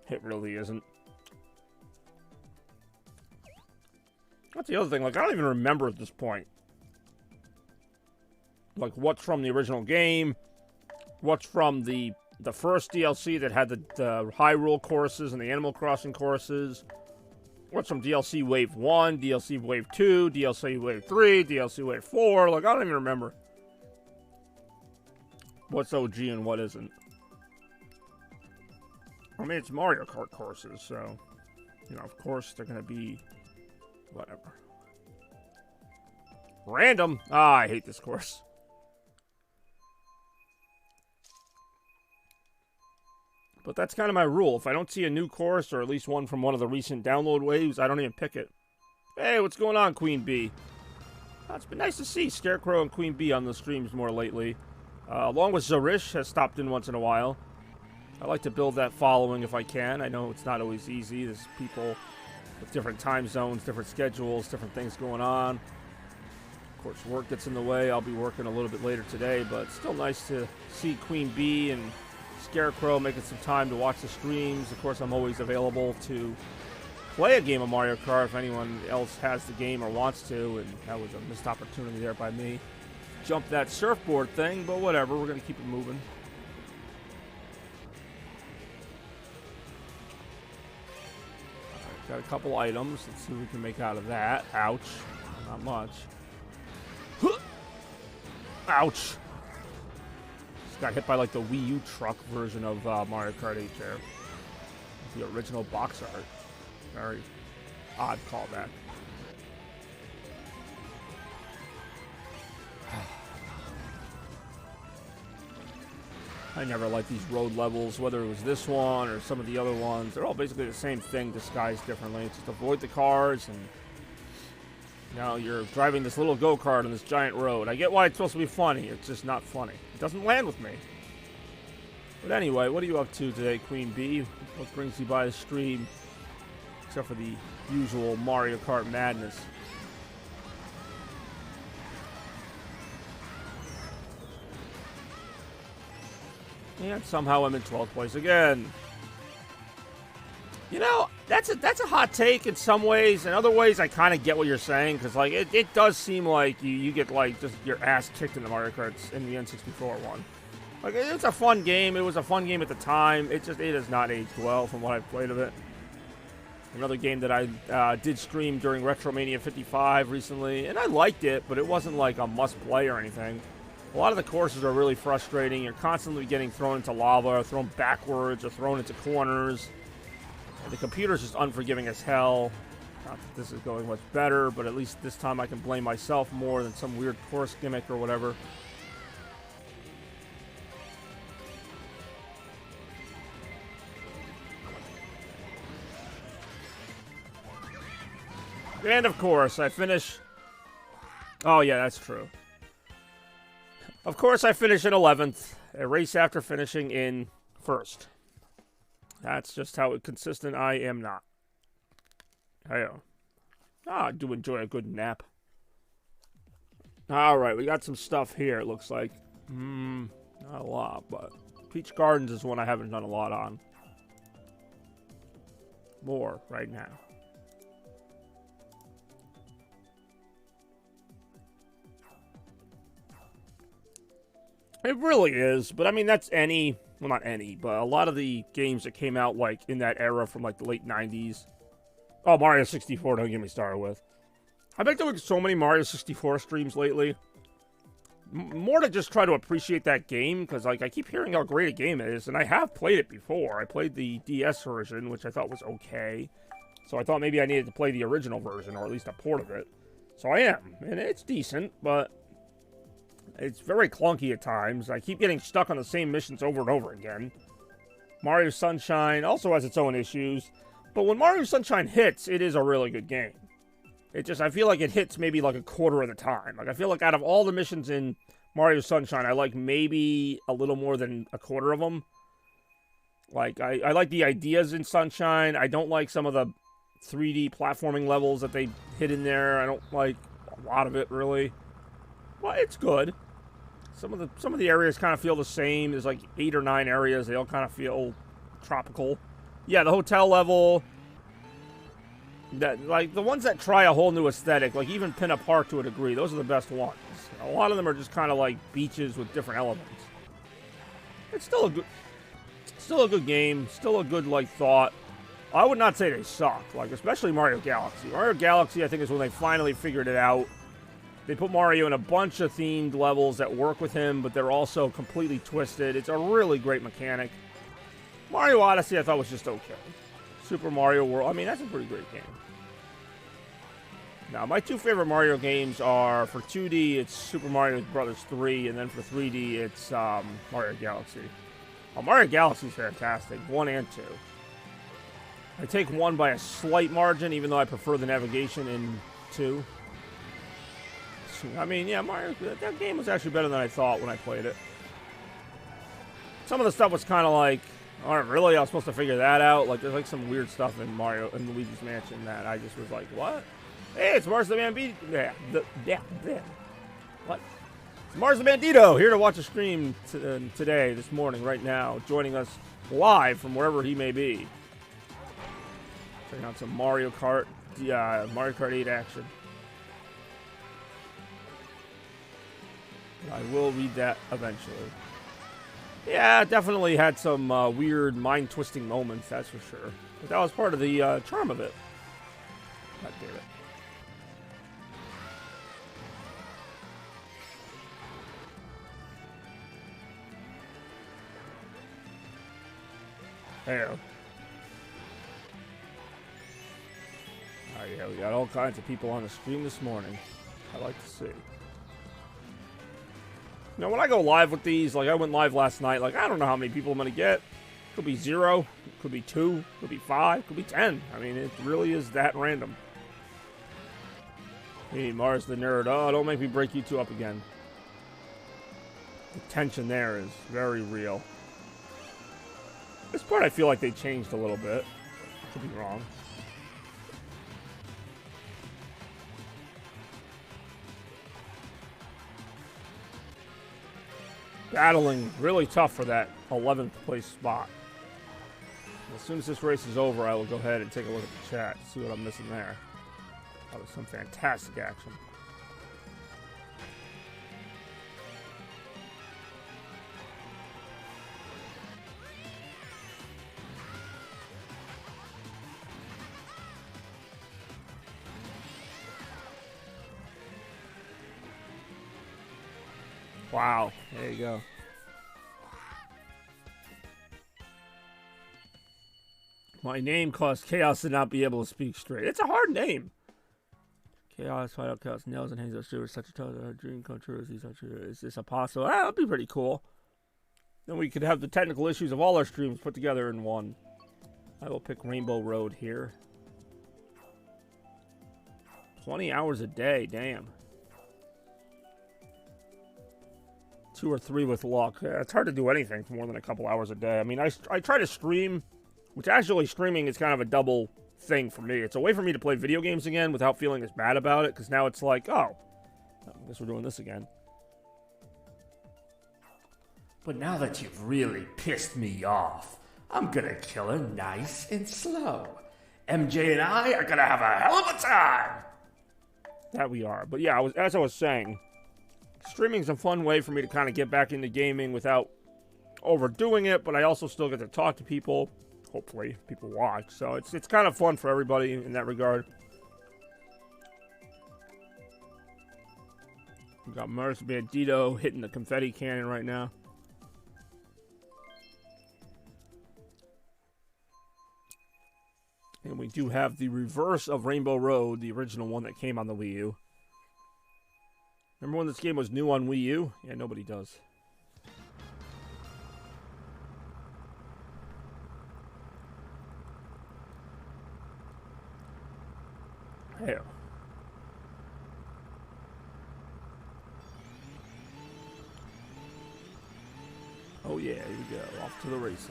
It really isn't. That's the other thing. Like, I don't even remember at this point. Like, what's from the original game, what's from the first DLC that had the Hyrule courses and the Animal Crossing courses, what's from DLC Wave 1, DLC Wave 2, DLC Wave 3, DLC Wave 4, like, I don't even remember what's OG and what isn't. I mean, it's Mario Kart courses, so, you know, of course they're going to be whatever. Random! Ah, I hate this course. But that's kind of my rule. If I don't see a new course, or at least one from one of the recent download waves, I don't even pick it. Hey, what's going on, Queen Bee? It's been nice to see Scarecrow and Queen Bee on the streams more lately. Along with Zarish has stopped in once in a while. I like to build that following if I can. I know it's not always easy. There's people with different time zones, different schedules, different things going on. Of course, work gets in the way. I'll be working a little bit later today, but it's still nice to see Queen Bee and Scarecrow making some time to watch the streams. Of course, I'm always available to play a game of Mario Kart if anyone else has the game or wants to, and that was a missed opportunity there by me. Jump that surfboard thing, but whatever, we're going to keep it moving. Got a couple items. Let's see what we can make out of that. Ouch. Not much. Ouch. Just got hit by like the Wii U truck version of Mario Kart 8 there. The original box art. Very odd callback. I never liked these road levels, whether it was this one or some of the other ones. They're all basically the same thing, disguised differently. It's just avoid the cars, and now you're driving this little go-kart on this giant road. I get why it's supposed to be funny. It's just not funny. It doesn't land with me. But anyway, what are you up to today, Queen Bee? What brings you by the stream? Except for the usual Mario Kart madness. And somehow I'm in 12th place again. You know, that's a hot take in some ways. In other ways, I kind of get what you're saying. Because, like, it does seem like you get, like, just your ass kicked in the Mario Karts in the N64 one. Like, it's a fun game. It was a fun game at the time. It has not aged well from what I've played of it. Another game that I did stream during Retromania 55 recently. And I liked it, but it wasn't, like, a must-play or anything. A lot of the courses are really frustrating. You're constantly getting thrown into lava, or thrown backwards, or thrown into corners. And the computer's just unforgiving as hell. Not that this is going much better, but at least this time I can blame myself more than some weird course gimmick or whatever. And of course, I finish... Oh yeah, that's true. Of course, I finish in 11th, a race after finishing in 1st. That's just how consistent I am not. I do enjoy a good nap. Alright, we got some stuff here, it looks like. Not a lot, but... Peach Gardens is one I haven't done a lot on. More right now. It really is, but I mean, that's any... Well, not any, but a lot of the games that came out, like, in that era from, like, the late 90s. Oh, Mario 64, don't get me started with. I've been doing so many Mario 64 streams lately. More to just try to appreciate that game, because, like, I keep hearing how great a game it is, and I have played it before. I played the DS version, which I thought was okay. So I thought maybe I needed to play the original version, or at least a port of it. So I am, and it's decent, but... It's very clunky at times. I keep getting stuck on the same missions over and over again. Mario Sunshine also has its own issues. But when Mario Sunshine hits, it is a really good game. It just, I feel like it hits maybe like a quarter of the time. Like, I feel like out of all the missions in Mario Sunshine, I like maybe a little more than a quarter of them. Like, I like the ideas in Sunshine. I don't like some of the 3D platforming levels that they hit in there. I don't like a lot of it, really. Well, it's good. Some of the areas kind of feel the same. There's like 8 or 9 areas. They all kind of feel tropical. Yeah, the hotel level. That, like, the ones that try a whole new aesthetic, like even Pin-Up Park to a degree, those are the best ones. A lot of them are just kind of like beaches with different elements. It's still a good game. Still a good, like, thought. I would not say they suck. Like, especially Mario Galaxy. Mario Galaxy, I think, is when they finally figured it out. They put Mario in a bunch of themed levels that work with him, but they're also completely twisted. It's a really great mechanic. Mario Odyssey, I thought, was just okay. Super Mario World, I mean, that's a pretty great game. Now, my 2 favorite Mario games are, for 2D, it's Super Mario Bros. 3, and then for 3D, it's Mario Galaxy. Mario Galaxy is fantastic, 1 and 2. I take 1 by a slight margin, even though I prefer the navigation in 2. I mean, yeah, Mario, that game was actually better than I thought when I played it. Some of the stuff was kind of like, all right, really? I was supposed to figure that out? Like, there's like some weird stuff in Mario and Luigi's Mansion that I just was like, what? Hey, it's Mars the Bandito. What? It's Mars the Bandito here to watch a stream today, this morning, right now, joining us live from wherever he may be. Checking out some Mario Kart 8 action. I will read that eventually. Yeah, definitely had some weird mind-twisting moments, that's for sure. But that was part of the charm of it. God damn it. There. Oh yeah, we got all kinds of people on the stream this morning. I like to see. Now, when I go live with these, like I went live last night, like I don't know how many people I'm going to get. Could be 0, could be 2, could be 5, could be 10. I mean, it really is that random. Hey, Mars the Nerd. Oh, don't make me break you 2 up again. The tension there is very real. This part I feel like they changed a little bit. Could be wrong. Battling really tough for that 11th place spot. As soon as this race is over, I will go ahead and take a look at the chat, see what I'm missing there. That was some fantastic action. Wow, there you go. My name caused Chaos to not be able to speak straight. It's a hard name. Chaos, fight out Chaos, nails and hangs up stairs, such a dream come true. Is this a possible? That'd be pretty cool. Then we could have the technical issues of all our streams put together in one. I will pick Rainbow Road here. 20 hours a day, damn. 2 or 3 with luck. Yeah, it's hard to do anything for more than a couple hours a day. I mean, I try to stream, which actually streaming is kind of a double thing for me. It's a way for me to play video games again without feeling as bad about it, because now it's like, oh, I guess we're doing this again. But now that you've really pissed me off, I'm gonna kill her nice and slow. MJ and I are gonna have a hell of a time! That we are. But yeah, as I was saying, streaming's a fun way for me to kind of get back into gaming without overdoing it, but I also still get to talk to people. Hopefully, people watch. So it's kind of fun for everybody in that regard. We got Mars Bandito hitting the confetti cannon right now. And we do have the reverse of Rainbow Road, the original one that came on the Wii U. Remember when this game was new on Wii U? Yeah, nobody does. Hell. Oh yeah, here we go. Off to the races.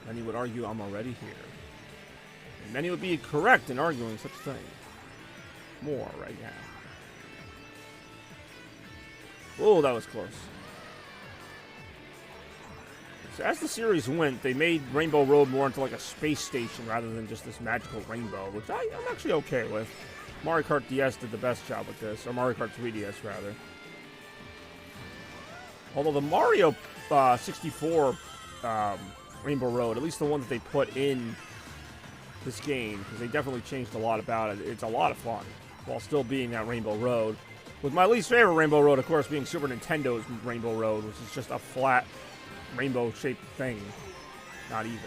Many would argue I'm already here. And many would be correct in arguing such a thing. More right now. Oh, that was close. So as the series went, they made Rainbow Road more into like a space station rather than just this magical rainbow, which I'm actually okay with. Mario Kart DS did the best job with this, or Mario Kart 3DS rather. Although the Mario 64 Rainbow Road, at least the one that they put in this game, because they definitely changed a lot about it. It's a lot of fun, while still being that Rainbow Road. With my least favorite Rainbow Road, of course, being Super Nintendo's Rainbow Road, which is just a flat, rainbow-shaped thing. Not even.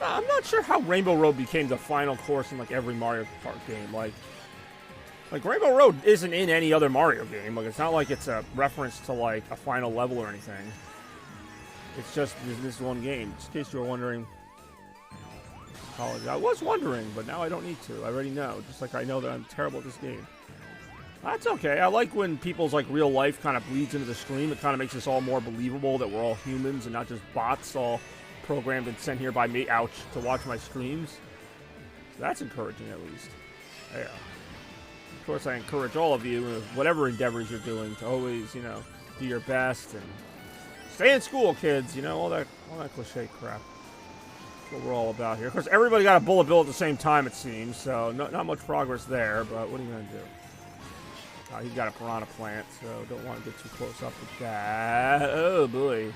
I'm not sure how Rainbow Road became the final course in, like, every Mario Kart game. Like Rainbow Road isn't in any other Mario game. Like, it's not like it's a reference to, like, a final level or anything. It's just this one game. Just in case you were wondering. I was wondering, but now I don't need to. I already know. Just like I know that I'm terrible at this game. That's okay. I like when people's like real life kind of bleeds into the stream. It kind of makes us all more believable that we're all humans and not just bots all programmed and sent here by me, ouch, to watch my streams. So that's encouraging at least. Yeah. Of course, I encourage all of you, whatever endeavors you're doing, to always, you know, do your best and stay in school, kids. You know, all that cliche crap. That's what we're all about here. Of course, everybody got a bullet bill at the same time, it seems. So not much progress there. But what are you gonna do? He's got a piranha plant, so don't want to get too close up with that. Oh boy,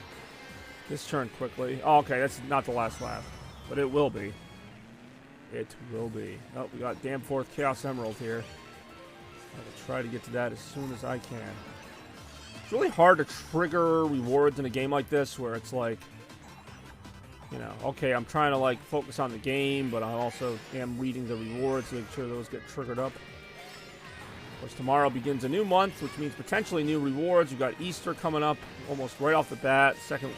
this turned quickly. Oh, okay, that's not the last lap, but it will be. It will be. Oh, we got damn fourth Chaos Emerald here. I will try to get to that as soon as I can. It's really hard to trigger rewards in a game like this, where it's like, you know, okay, I'm trying to like focus on the game, but I also am reading the rewards to make sure those get triggered up. Of course, tomorrow begins a new month, which means potentially new rewards. We've got Easter coming up almost right off the bat. Second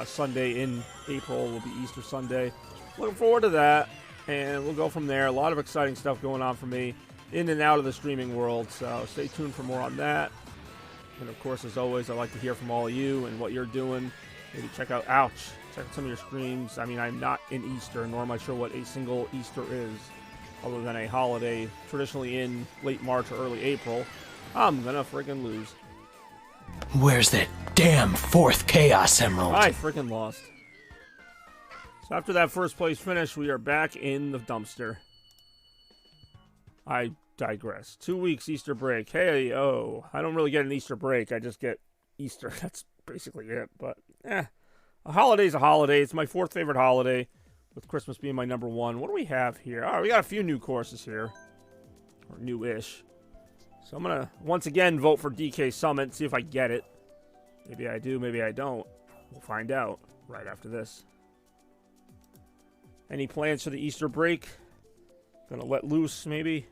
Sunday in April will be Easter Sunday. Looking forward to that, and we'll go from there. A lot of exciting stuff going on for me in and out of the streaming world, so stay tuned for more on that. And, of course, as always, I'd like to hear from all of you and what you're doing. Maybe check out out some of your streams. I mean, I'm not in Easter, nor am I sure what a single Easter is, other than a holiday traditionally in late March or early April. I'm gonna freaking lose. Where's that damn fourth Chaos Emerald? I freaking lost. So after that first place finish, we are back in the dumpster. I digress. 2 weeks Easter break. Hey, oh, I don't really get an Easter break. I just get Easter. That's basically it. But, a holiday's a holiday. It's my fourth favorite holiday, with Christmas being my number one. What do we have here? All right, we got a few new courses here. Or new-ish. So I'm going to, once again, vote for DK Summit, see if I get it. Maybe I do, maybe I don't. We'll find out right after this. Any plans for the Easter break? Gonna let loose, maybe?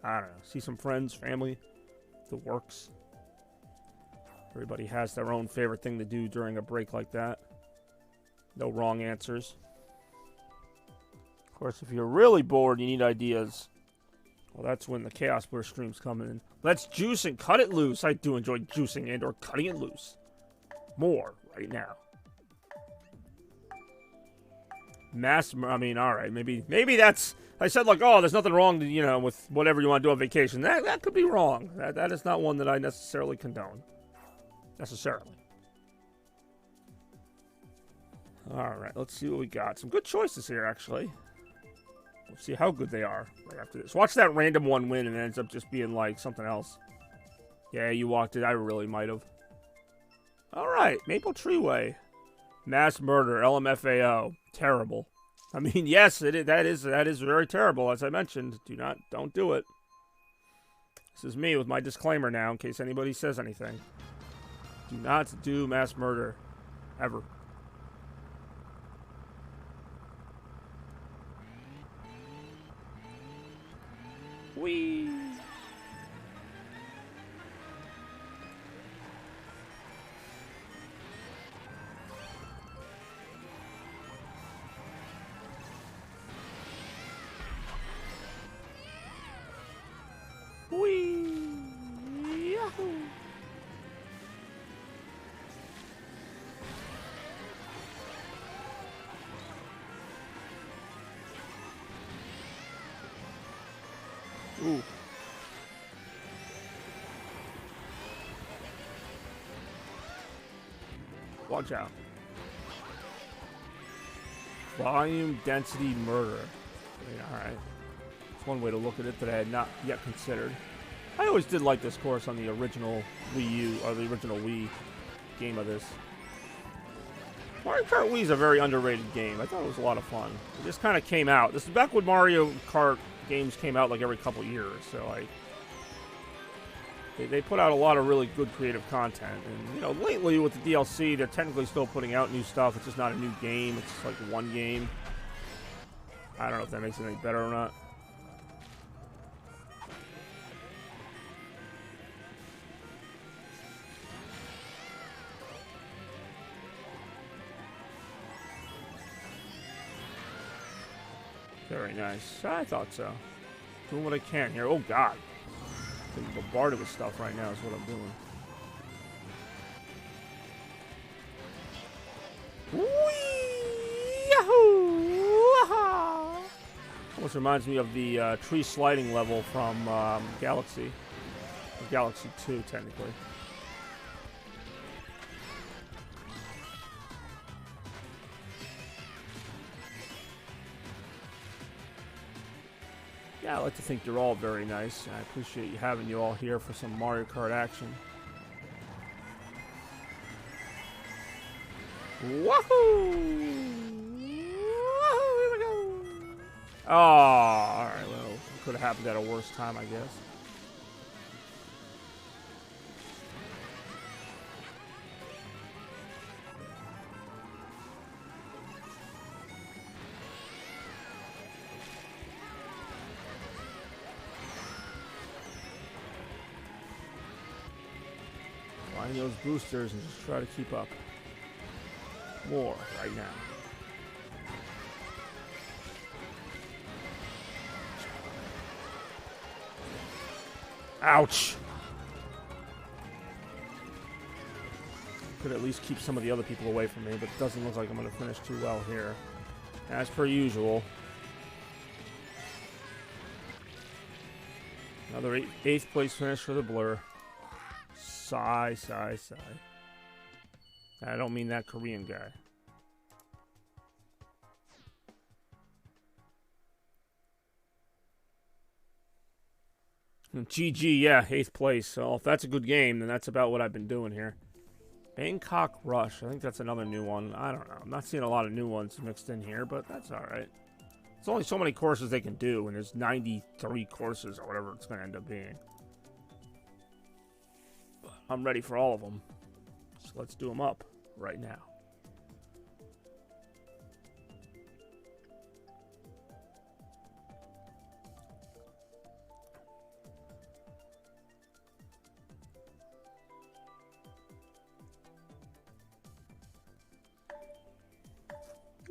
I don't know. See some friends, family, the works. Everybody has their own favorite thing to do during a break like that. No wrong answers. Of course, if you're really bored, you need ideas. Well, that's when the Chaos Burst streams come in. Let's juice and cut it loose. I do enjoy juicing and or cutting it loose. More right now. Alright, maybe that's... I said, like, oh, there's nothing wrong, with whatever you want to do on vacation. That could be wrong. That is not one that I necessarily condone. Necessarily. Alright, let's see what we got. Some good choices here, actually. We'll see how good they are right after this. Watch that random one win and it ends up just being, like, something else. Yeah, you walked it. I really might have. Alright, Maple Treeway. Mass murder, LMFAO. Terrible. I mean, yes, that is very terrible, as I mentioned. Don't do it. This is me with my disclaimer now, in case anybody says anything. Do not do mass murder. Ever. Whee! Whee! Yahoo! Ooh. Watch out. Volume density murder. Alright. It's one way to look at it that I had not yet considered. I always did like this course on the original Wii U, or the original Wii game of this. Mario Kart Wii is a very underrated game. I thought it was a lot of fun. It just kind of came out. This is back when Mario Kart games came out like every couple years, so like they put out a lot of really good creative content. And lately with the DLC, they're technically still putting out new stuff. It's just not a new game. It's like one game. I don't know if that makes it any better or not. Very nice. I thought so. Doing what I can here. Oh, God. Getting bombarded with stuff right now is what I'm doing. Whee! Yahoo! Almost reminds me of the tree sliding level from Galaxy. Or Galaxy 2, technically. Yeah, I like to think you're all very nice. I appreciate having you all here for some Mario Kart action. Woohoo! Woohoo! Here we go! Oh, alright, well, it could have happened at a worse time, I guess. Find those boosters and just try to keep up. More right now. Ouch! Could at least keep some of the other people away from me, but it doesn't look like I'm going to finish too well here. As per usual. Another 8th place finish for the Blur. Sigh, sigh, sigh. I don't mean that Korean guy. GG, yeah, 8th place. So if that's a good game, then that's about what I've been doing here. Bangkok Rush. I think that's another new one. I don't know. I'm not seeing a lot of new ones mixed in here, but that's alright. There's only so many courses they can do, and there's 93 courses or whatever it's going to end up being. I'm ready for all of them. So let's do them up right now.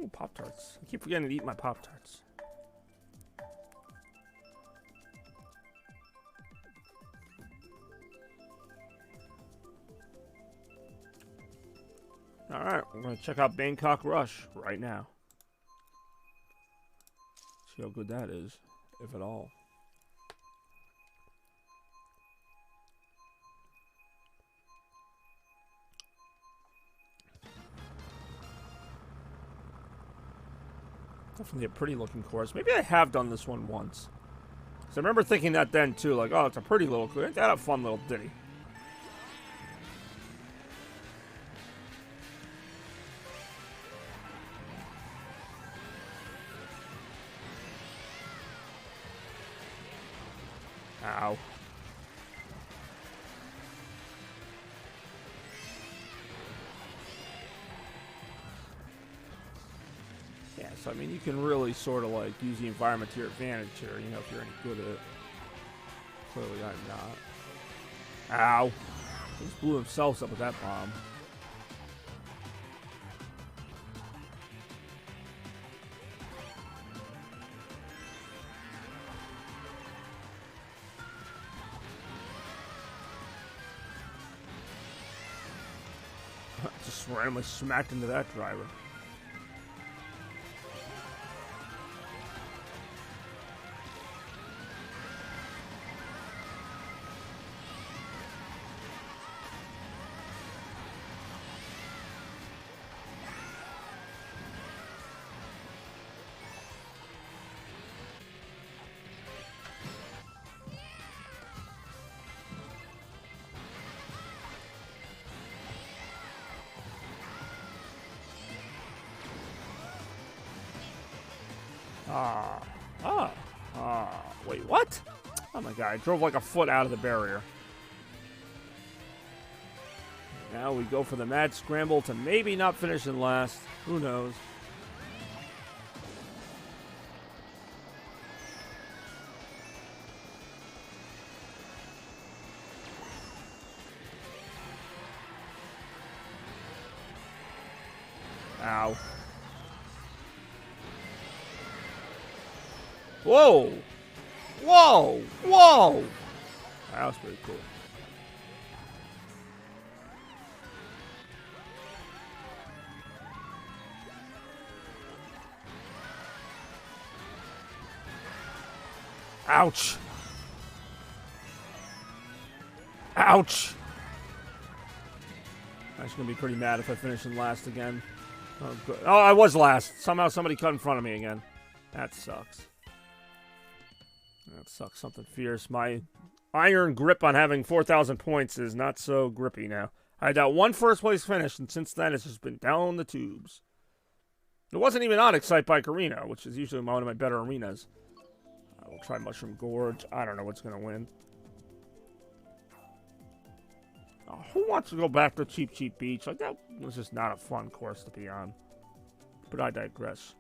Ooh, Pop-Tarts. I keep forgetting to eat my Pop-Tarts. Alright, we're going to check out Bangkok Rush right now. See how good that is, if at all. Definitely a pretty looking course. Maybe I have done this one once. So I remember thinking that then too, like, oh, it's a pretty little course. Ain't that a fun little ditty? Ow. Yeah, so I mean, you can really sort of like use the environment to your advantage here, you know, if you're any good at it. Clearly I'm not. Ow. He just blew himself up with that bomb. Just randomly smacked into that driver. Wait, what? Oh my god, I drove like a foot out of the barrier. Now we go for the mad scramble to maybe not finish in last. Who knows? Ow. Whoa! Whoa! Whoa! That was pretty cool. Ouch! Ouch! I'm actually gonna be pretty mad if I finish in last again. Oh, good. Oh, I was last. Somehow somebody cut in front of me again. That sucks. That sucks something fierce. My iron grip on having 4,000 points is not so grippy now. I had that one first place finish, and since then it's just been down the tubes. It wasn't even on Excite Bike Arena, which is usually one of my better arenas. I will try Mushroom Gorge. I don't know what's going to win. Oh, who wants to go back to Cheap Cheap Beach? Like, that was just not a fun course to be on. But I digress.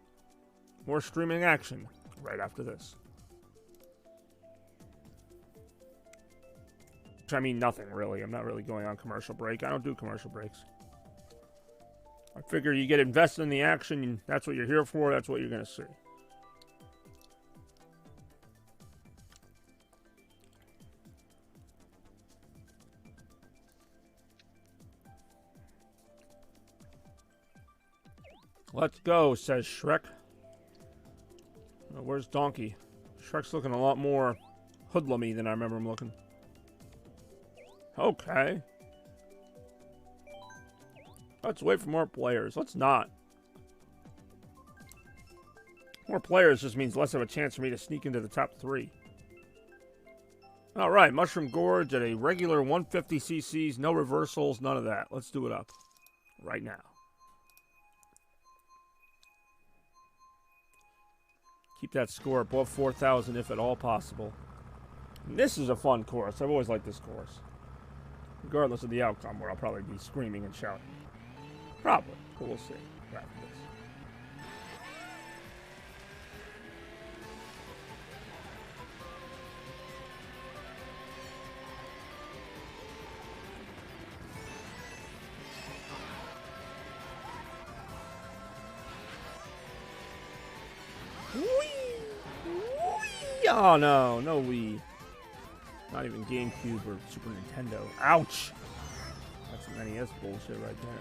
More streaming action right after this. I mean, nothing really. I'm not really going on commercial break. I don't do commercial breaks. I figure you get invested in the action. That's what you're here for. That's what you're going to see. Let's go, says Shrek. Oh, where's Donkey? Shrek's looking a lot more hoodlumy than I remember him looking. Okay. Let's wait for more players. Let's not. More players just means less of a chance for me to sneak into the top 3. Alright, Mushroom Gorge at a regular 150 cc's, no reversals, none of that. Let's do it up. Right now. Keep that score above 4,000 if at all possible. And this is a fun course. I've always liked this course. Regardless of the outcome, where I'll probably be screaming and shouting. Probably. But we'll see after this. Oh, no. No Wii. Not even GameCube or Super Nintendo. Ouch. That's some NES bullshit right there.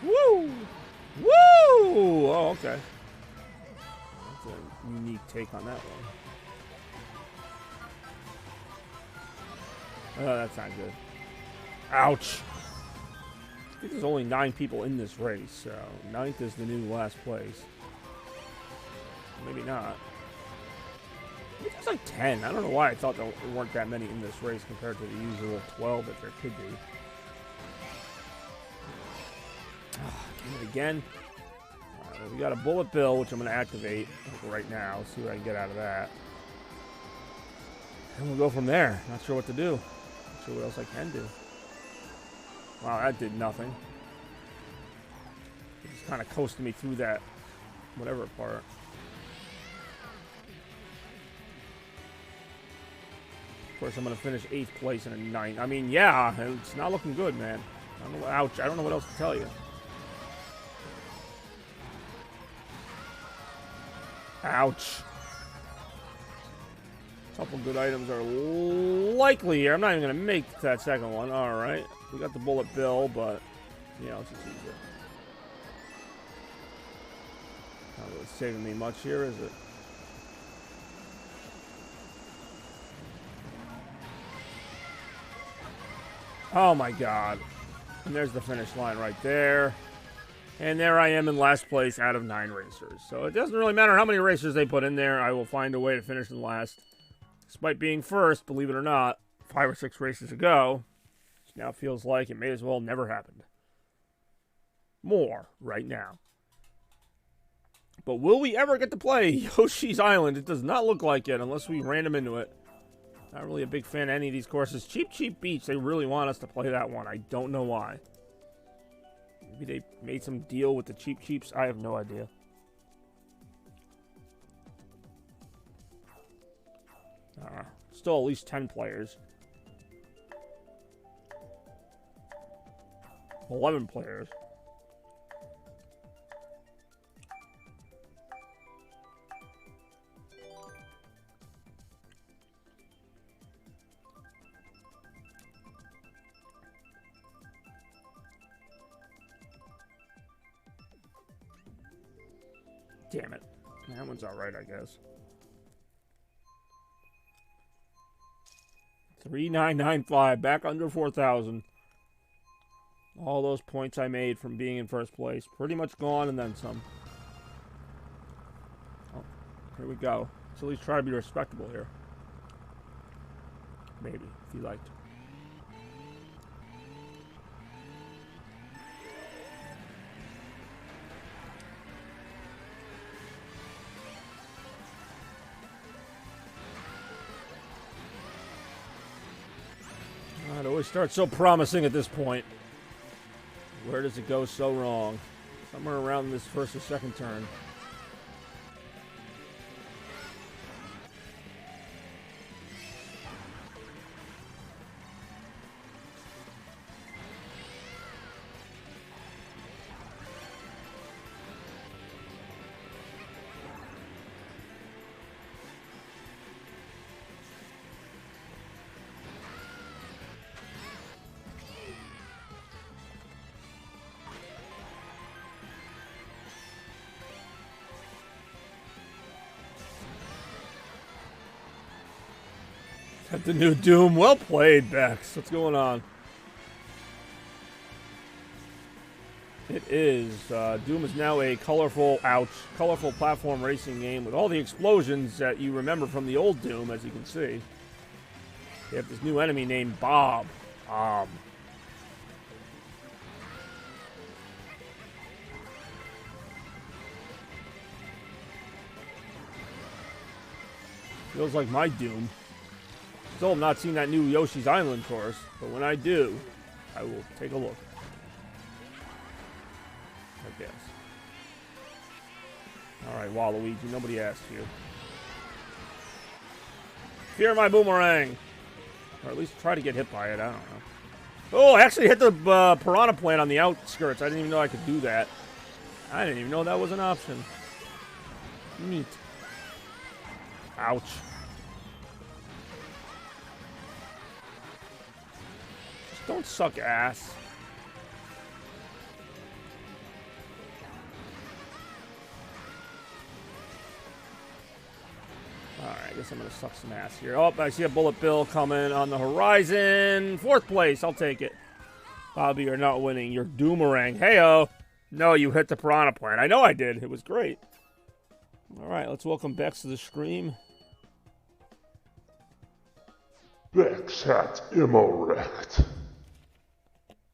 Woo! Woo! Oh, okay. That's a unique take on that one. Oh, that's not good. Ouch! I think there's only 9 people in this race, so 9th is the new last place. Maybe not. I think there's like 10. I don't know why I thought there weren't that many in this race compared to the usual 12 that there could be. Damn it again. Well, we got a bullet bill, which I'm going to activate right now. See what I can get out of that. And we'll go from there. Not sure what to do. Not sure what else I can do. Wow, that did nothing. It just kind of coasted me through that whatever part. Of course, I'm going to finish 8th place in a 9th. I mean, yeah, it's not looking good, man. I don't know, ouch, I don't know what else to tell you. Ouch. A couple good items are likely here. I'm not even going to make that second one. All right. We got the bullet bill, but, you know, it's just easier. Not really saving me much here, is it? Oh, my God. And there's the finish line right there. And there I am in last place out of 9 racers. So it doesn't really matter how many racers they put in there. I will find a way to finish in last. Despite being first, believe it or not, 5 or 6 races ago, which now feels like it may as well never happened. More right now. But will we ever get to play Yoshi's Island? It does not look like it unless we random into it. Not really a big fan of any of these courses. Cheap Cheap Beach, they really want us to play that one. I don't know why. Maybe they made some deal with the Cheap Cheaps. I have no idea. Still at least 10 players. 11 players. Damn it. That one's alright, I guess. 3,995, back under 4,000. All those points I made from being in first place, pretty much gone and then some. Oh, here we go. Let's at least try to be respectable here. Maybe, if you liked. It always starts so promising at this point. Where does it go so wrong? Somewhere around this first or second turn. Got the new Doom. Well played, Bex. What's going on? It is. Doom is now a colorful platform racing game with all the explosions that you remember from the old Doom, as you can see. They have this new enemy named Bob. Feels like my Doom. Still have not seen that new Yoshi's Island course, but when I do, I will take a look. I guess. Alright, Waluigi, nobody asked you. Fear my boomerang! Or at least try to get hit by it, I don't know. Oh, I actually hit the piranha plant on the outskirts. I didn't even know I could do that. I didn't even know that was an option. Neat. Ouch. Just don't suck ass. Alright, I guess I'm going to suck some ass here. Oh, I see a bullet bill coming on the horizon. 4th place, I'll take it. Bobby, you're not winning. You're doomerang. Hey-oh. No, you hit the piranha plant. I know I did. It was great. Alright, let's welcome Bex to the stream. Bex hat immorect.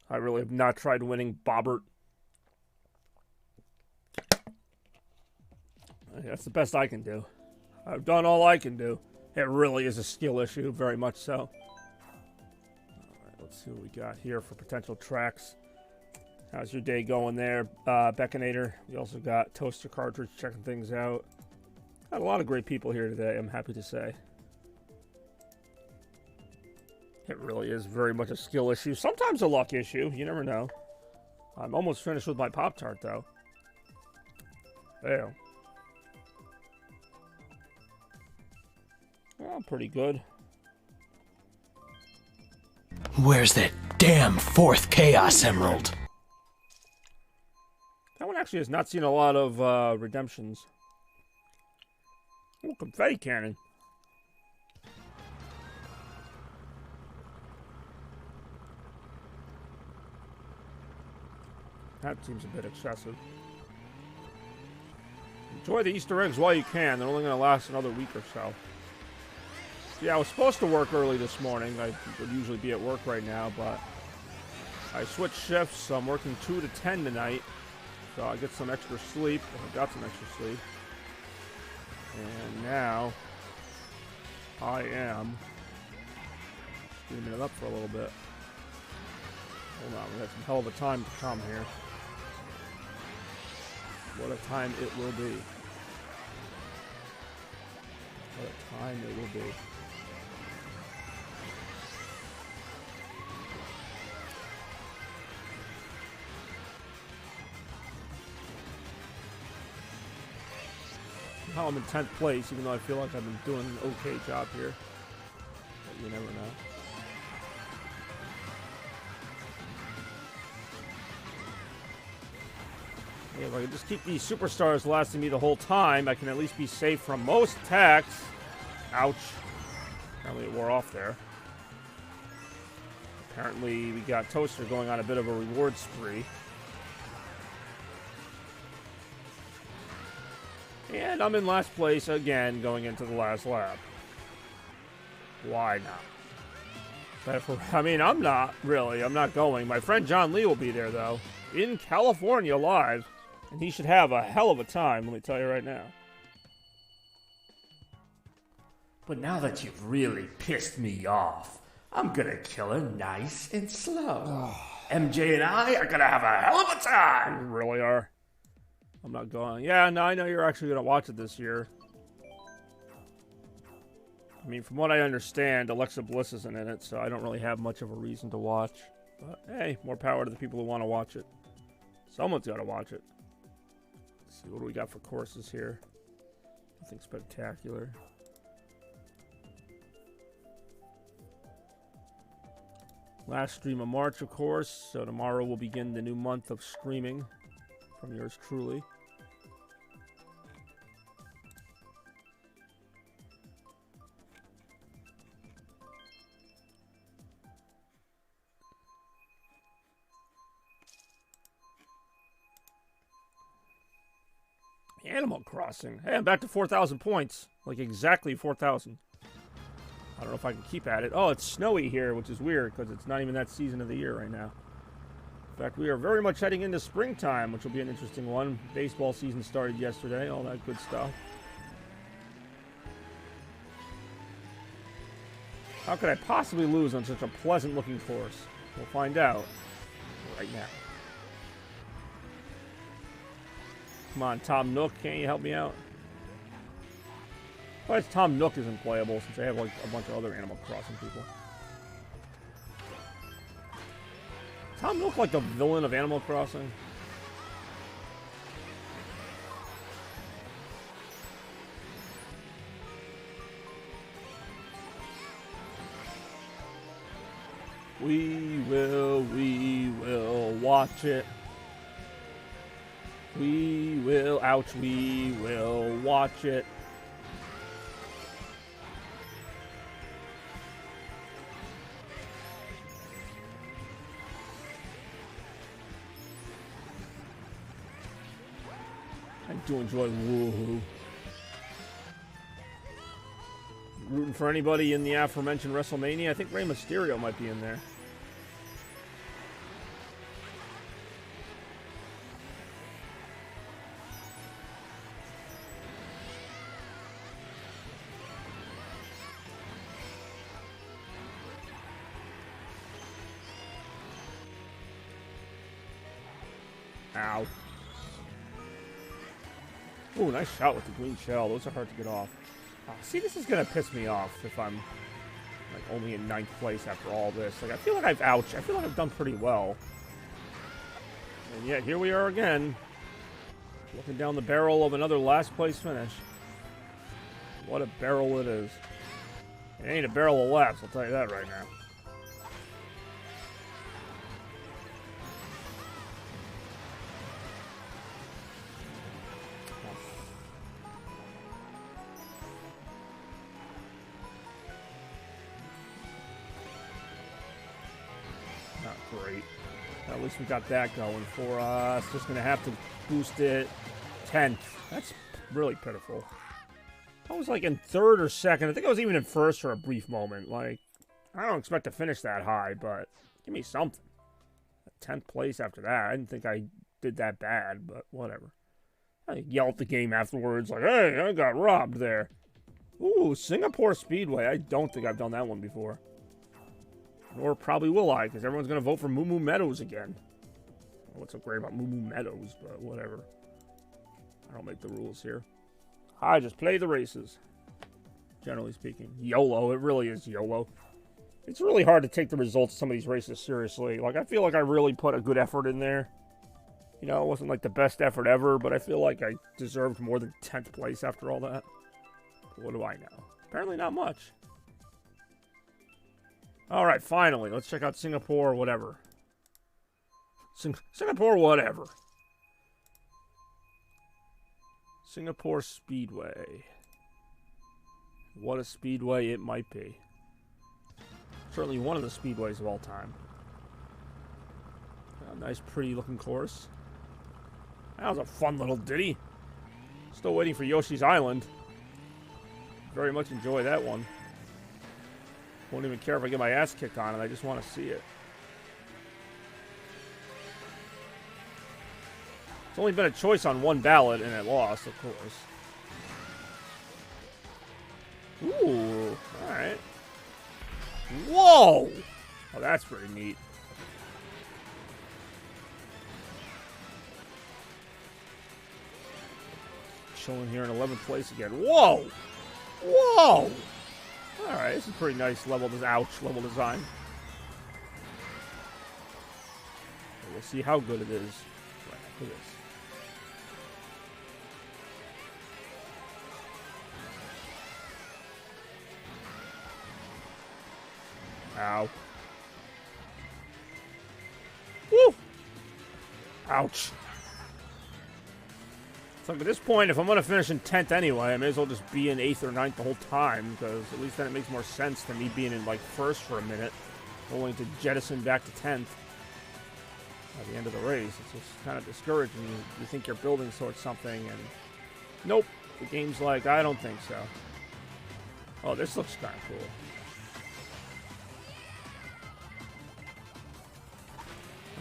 I really have not tried winning Bobbert. That's the best I can do. I've done all I can do. It really is a skill issue, very much so. All right, let's see what we got here for potential tracks. How's your day going there, Beckinator? We also got Toaster Cartridge checking things out. Got a lot of great people here today, I'm happy to say. It really is very much a skill issue. Sometimes a luck issue, you never know. I'm almost finished with my Pop-Tart, though. There. Well, pretty good. Where's that damn 4th Chaos Emerald? That one actually has not seen a lot of redemptions. Oh, confetti cannon. That seems a bit excessive. Enjoy the Easter eggs while you can. They're only going to last another week or so. Yeah, I was supposed to work early this morning. I would usually be at work right now, but I switched shifts, so I'm working 2 to 10 tonight. So I get some extra sleep. I got some extra sleep. And now I am steaming it up for a little bit. Hold on, we got some hell of a time to come here. What a time it will be. What a time it will be. How I'm in 10th place, even though I feel like I've been doing an okay job here. But you never know. Yeah, if I can just keep these superstars lasting me the whole time, I can at least be safe from most attacks. Ouch. Apparently it wore off there. Apparently we got Toaster going on a bit of a reward spree. And I'm in last place again going into the last lap. Why not? I mean, I'm not, really. I'm not going. My friend John Lee will be there, though. In California live. And he should have a hell of a time, let me tell you right now. But now that you've really pissed me off, I'm gonna kill her nice and slow. MJ and I are gonna have a hell of a time! You really are. I'm not going. Yeah, no, I know you're actually going to watch it this year. I mean, from what I understand, Alexa Bliss isn't in it, so I don't really have much of a reason to watch. But, hey, more power to the people who want to watch it. Someone's got to watch it. Let's see, what do we got for courses here? Nothing spectacular. Last stream of March, of course, so tomorrow will begin the new month of streaming from yours truly. Animal Crossing. Hey, I'm back to 4,000 points. Like, exactly 4,000. I don't know if I can keep at it. Oh, it's snowy here, which is weird, because it's not even that season of the year right now. In fact, we are very much heading into springtime, which will be an interesting one. Baseball season started yesterday, all that good stuff. How could I possibly lose on such a pleasant-looking course? We'll find out right now. Come on, Tom Nook, can't you help me out? Why is Tom Nook isn't playable since I have like a bunch of other Animal Crossing people? Tom Nook like the villain of Animal Crossing? We will watch it. We will watch it. I do enjoy Woohoo. Rooting for anybody in the aforementioned WrestleMania. I think Rey Mysterio might be in there. Ow. Ooh, nice shot with the green shell. Those are hard to get off. See, this is going to piss me off if I'm like only in 9th place after all this. Like, I feel like I feel like I've done pretty well. And yet, here we are again. Looking down the barrel of another last place finish. What a barrel it is. It ain't a barrel of laughs, I'll tell you that right now. Great. At least we got that going for us. Just going to have to boost it 10th. That's really pitiful. I was like in 3rd or 2nd. I think I was even in 1st for a brief moment. Like, I don't expect to finish that high, but give me something. 10th place after that. I didn't think I did that bad, but whatever. I yelled at the game afterwards like, hey, I got robbed there. Ooh, Singapore Speedway. I don't think I've done that one before. Or probably will I, because everyone's going to vote for Moo Moo Meadows again. I don't know what's so great about Moo Moo Meadows, but whatever. I don't make the rules here. I just play the races. Generally speaking. YOLO. It really is YOLO. It's really hard to take the results of some of these races seriously. Like, I feel like I really put a good effort in there. You know, it wasn't like the best effort ever, but I feel like I deserved more than 10th place after all that. What do I know? Apparently not much. Alright, finally. Let's check out Singapore, whatever. Singapore, whatever. Singapore Speedway. What a speedway it might be. Certainly one of the speedways of all time. A nice, pretty looking course. That was a fun little ditty. Still waiting for Yoshi's Island. Very much enjoy that one. Won't even care if I get my ass kicked on it. I just want to see it. It's only been a choice on one ballot, and it lost, of course. Ooh, alright. Whoa! Oh, that's pretty neat. Chilling here in 11th place again. Whoa! Whoa! Alright, this is pretty nice level design. We'll see how good it is right after this. Ow. Woo! Ouch. So at this point, if I'm going to finish in 10th anyway, I may as well just be in 8th or 9th the whole time, because at least then it makes more sense than me being in, like, 1st for a minute, only to jettison back to 10th at the end of the race. It's just kind of discouraging. You think you're building towards something, and nope, the game's like, I don't think so. Oh, this looks kind of cool.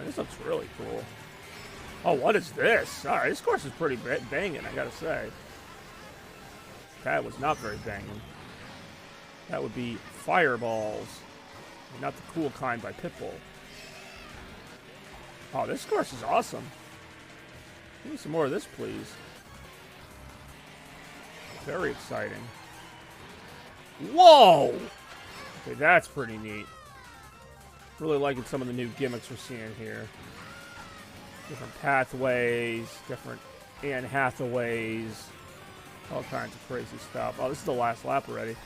This looks really cool. Oh, what is this? Alright, this course is pretty banging, I gotta say. That was not very banging. That would be Fireballs. Not the cool kind by Pitbull. Oh, this course is awesome. Give me some more of this, please. Very exciting. Whoa! Okay, that's pretty neat. Really liking some of the new gimmicks we're seeing here. Different pathways, different Anne Hathaways, all kinds of crazy stuff. Oh, this is the last lap already.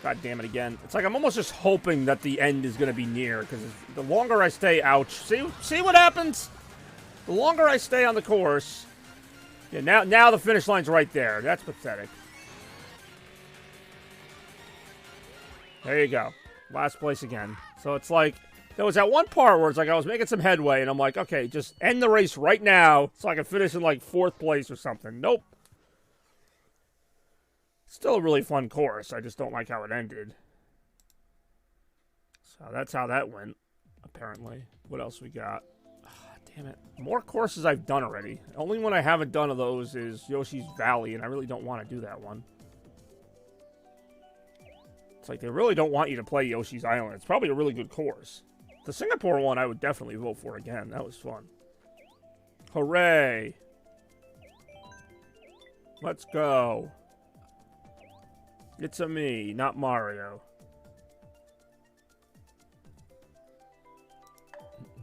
God damn it again. It's like I'm almost just hoping that the end is going to be near, because the longer I stay, ouch. See what happens? The longer I stay on the course. Yeah, now the finish line's right there. That's pathetic. There you go. Last place again. So it's like, there was that one part where it's like I was making some headway, and I'm like, okay, just end the race right now so I can finish in like 4th place or something. Nope. Still a really fun course. I just don't like how it ended. So that's how that went, apparently. What else we got? Damn it. More courses I've done already. The only one I haven't done of those is Yoshi's Valley, and I really don't want to do that one. It's like they really don't want you to play Yoshi's Island. It's probably a really good course. The Singapore one I would definitely vote for again. That was fun. Hooray. Let's go. It's a me, not Mario.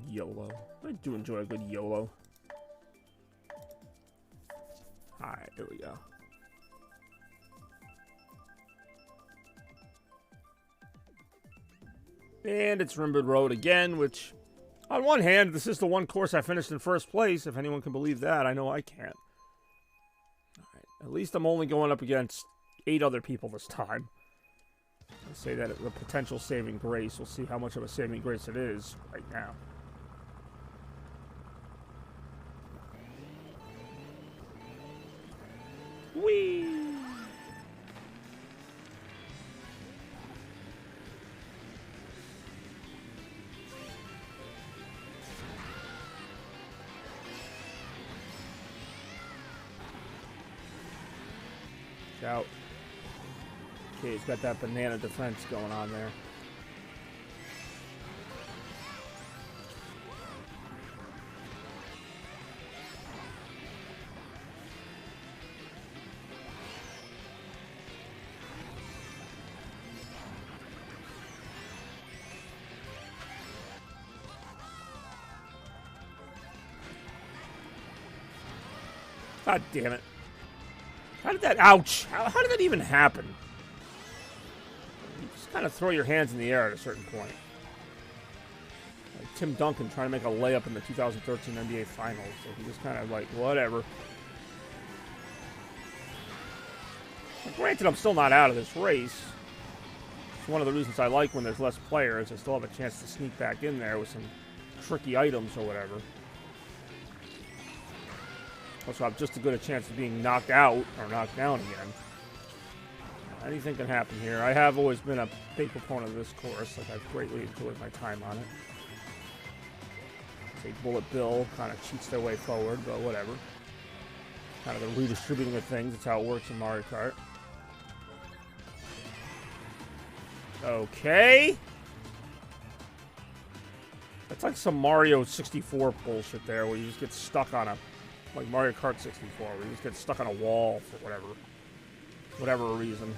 YOLO. I do enjoy a good YOLO. Alright, here we go. And it's Rimwood Road again, which, on one hand, this is the one course I finished in 1st place, if anyone can believe that. I know I can't. Alright, at least I'm only going up against 8 other people this time. I say that the potential saving grace. We'll see how much of a saving grace it is right now. Whee! Out. Okay, he's got that banana defense going on there. God damn it. How did that... Ouch! How did that even happen? You just kind of throw your hands in the air at a certain point. Like Tim Duncan trying to make a layup in the 2013 NBA Finals. So he just kind of like, whatever. Well, granted, I'm still not out of this race. It's one of the reasons I like when there's less players. I still have a chance to sneak back in there with some tricky items or whatever. Also, I have just as good a chance of being knocked out or knocked down again. Anything can happen here. I have always been a big proponent of this course. Like, I've greatly enjoyed my time on it. Say Bullet Bill kind of cheats their way forward, but whatever. Kind of the redistributing of things. That's how it works in Mario Kart. Okay. That's like some Mario 64 bullshit there, where you just get stuck on a... Like Mario Kart 64, where you just get stuck on a wall for whatever reason.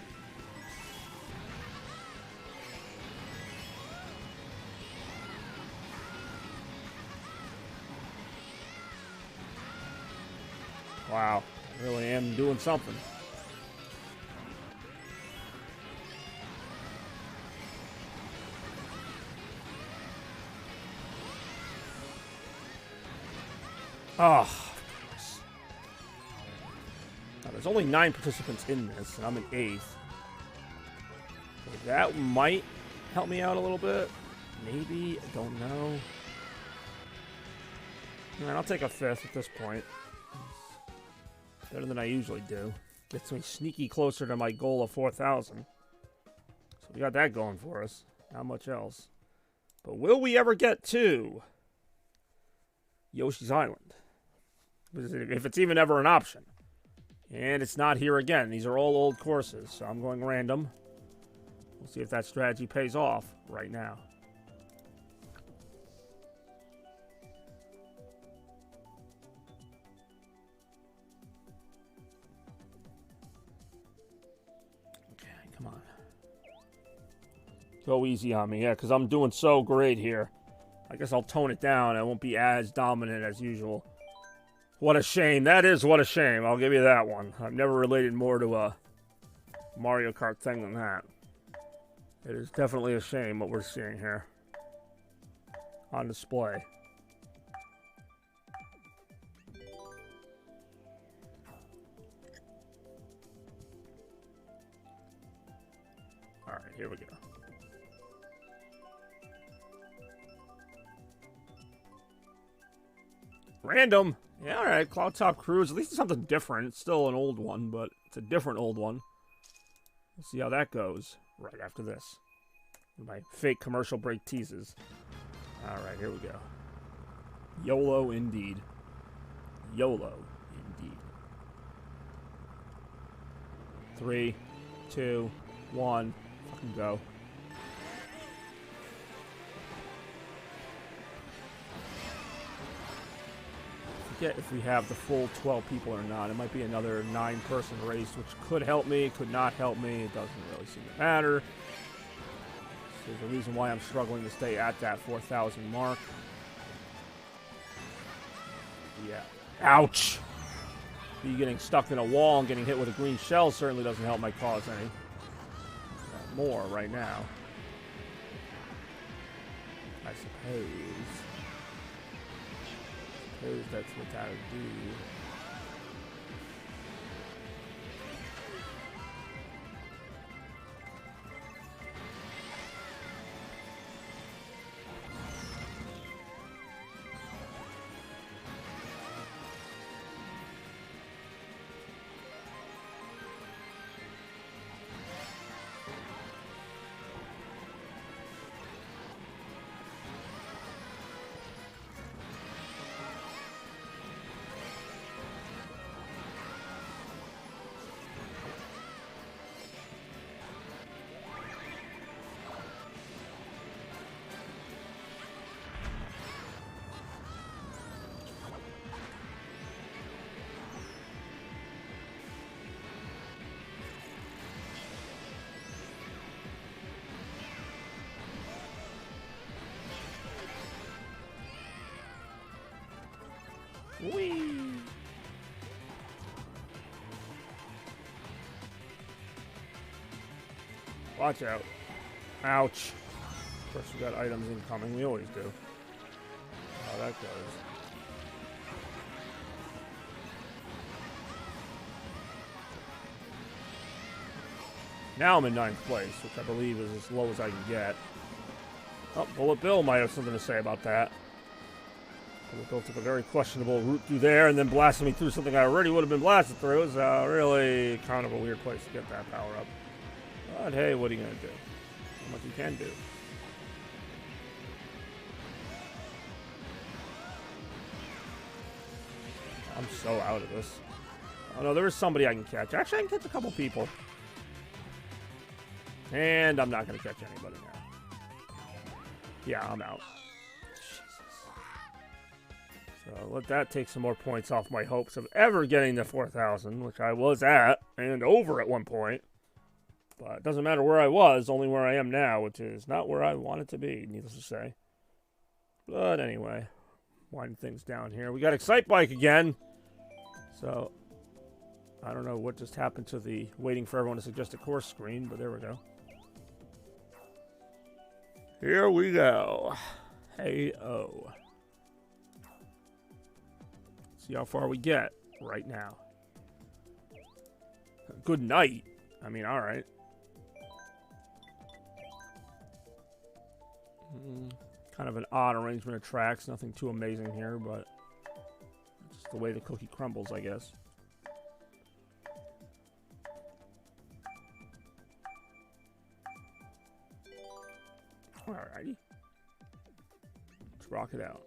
Wow, I really am doing something. Oh. There's only 9 participants in this, and I'm in 8th. Okay, that might help me out a little bit. Maybe. I don't know. Man, I'll take a 5th at this point. Better than I usually do. Gets me sneaky closer to my goal of 4,000. So we got that going for us. Not much else. But will we ever get to Yoshi's Island? If it's even ever an option. And it's not here again. These are all old courses, so I'm going random. We'll see if that strategy pays off right now. Come on. Go easy on me, yeah, because I'm doing so great here. I guess I'll tone it down. I won't be as dominant as usual. What a shame. That is what a shame. I'll give you that one. I've never related more to a Mario Kart thing than that. It is definitely a shame what we're seeing here on display. All right, here we go. Random. Yeah, all right. Cloud Top Cruise. At least it's something different. It's still an old one, but it's a different old one. We'll see how that goes right after this. My fake commercial break teases. All right, here we go. YOLO indeed. YOLO indeed. 3, 2, 1. Fucking go. Forget if we have the full 12 people or not. It might be another 9-person race, which could help me, could not help me. It doesn't really seem to matter. There's a reason why I'm struggling to stay at that 4,000 mark. Yeah. Ouch! Me getting stuck in a wall and getting hit with a green shell certainly doesn't help my cause any. More right now. I suppose. That's what that would do. Whee! Watch out. Ouch. Of course, we got items incoming. We always do. How that goes. Now I'm in 9th place, which I believe is as low as I can get. Oh, Bullet Bill might have something to say about that. Bullet Bill took a very questionable route through there and then blasted me through something I already would have been blasted through. It was really kind of a weird place to get that power up. But hey, what are you going to do? What you can do. I'm so out of this. Oh no, there is somebody I can catch. Actually, I can catch a couple people. And I'm not going to catch anybody now. Yeah, I'm out. Jesus. So let that take some more points off my hopes of ever getting to 4,000, which I was at and over at one point. But it doesn't matter where I was, only where I am now, which is not where I wanted to be, needless to say. But anyway, winding things down here. We got Excite Bike again. So, I don't know what just happened to the waiting for everyone to suggest a course screen, but there we go. Here we go. Hey-oh. See how far we get right now. Good night. I mean, alright. Kind of an odd arrangement of tracks. Nothing too amazing here, but just the way the cookie crumbles, I guess. Alrighty. Let's rock it out.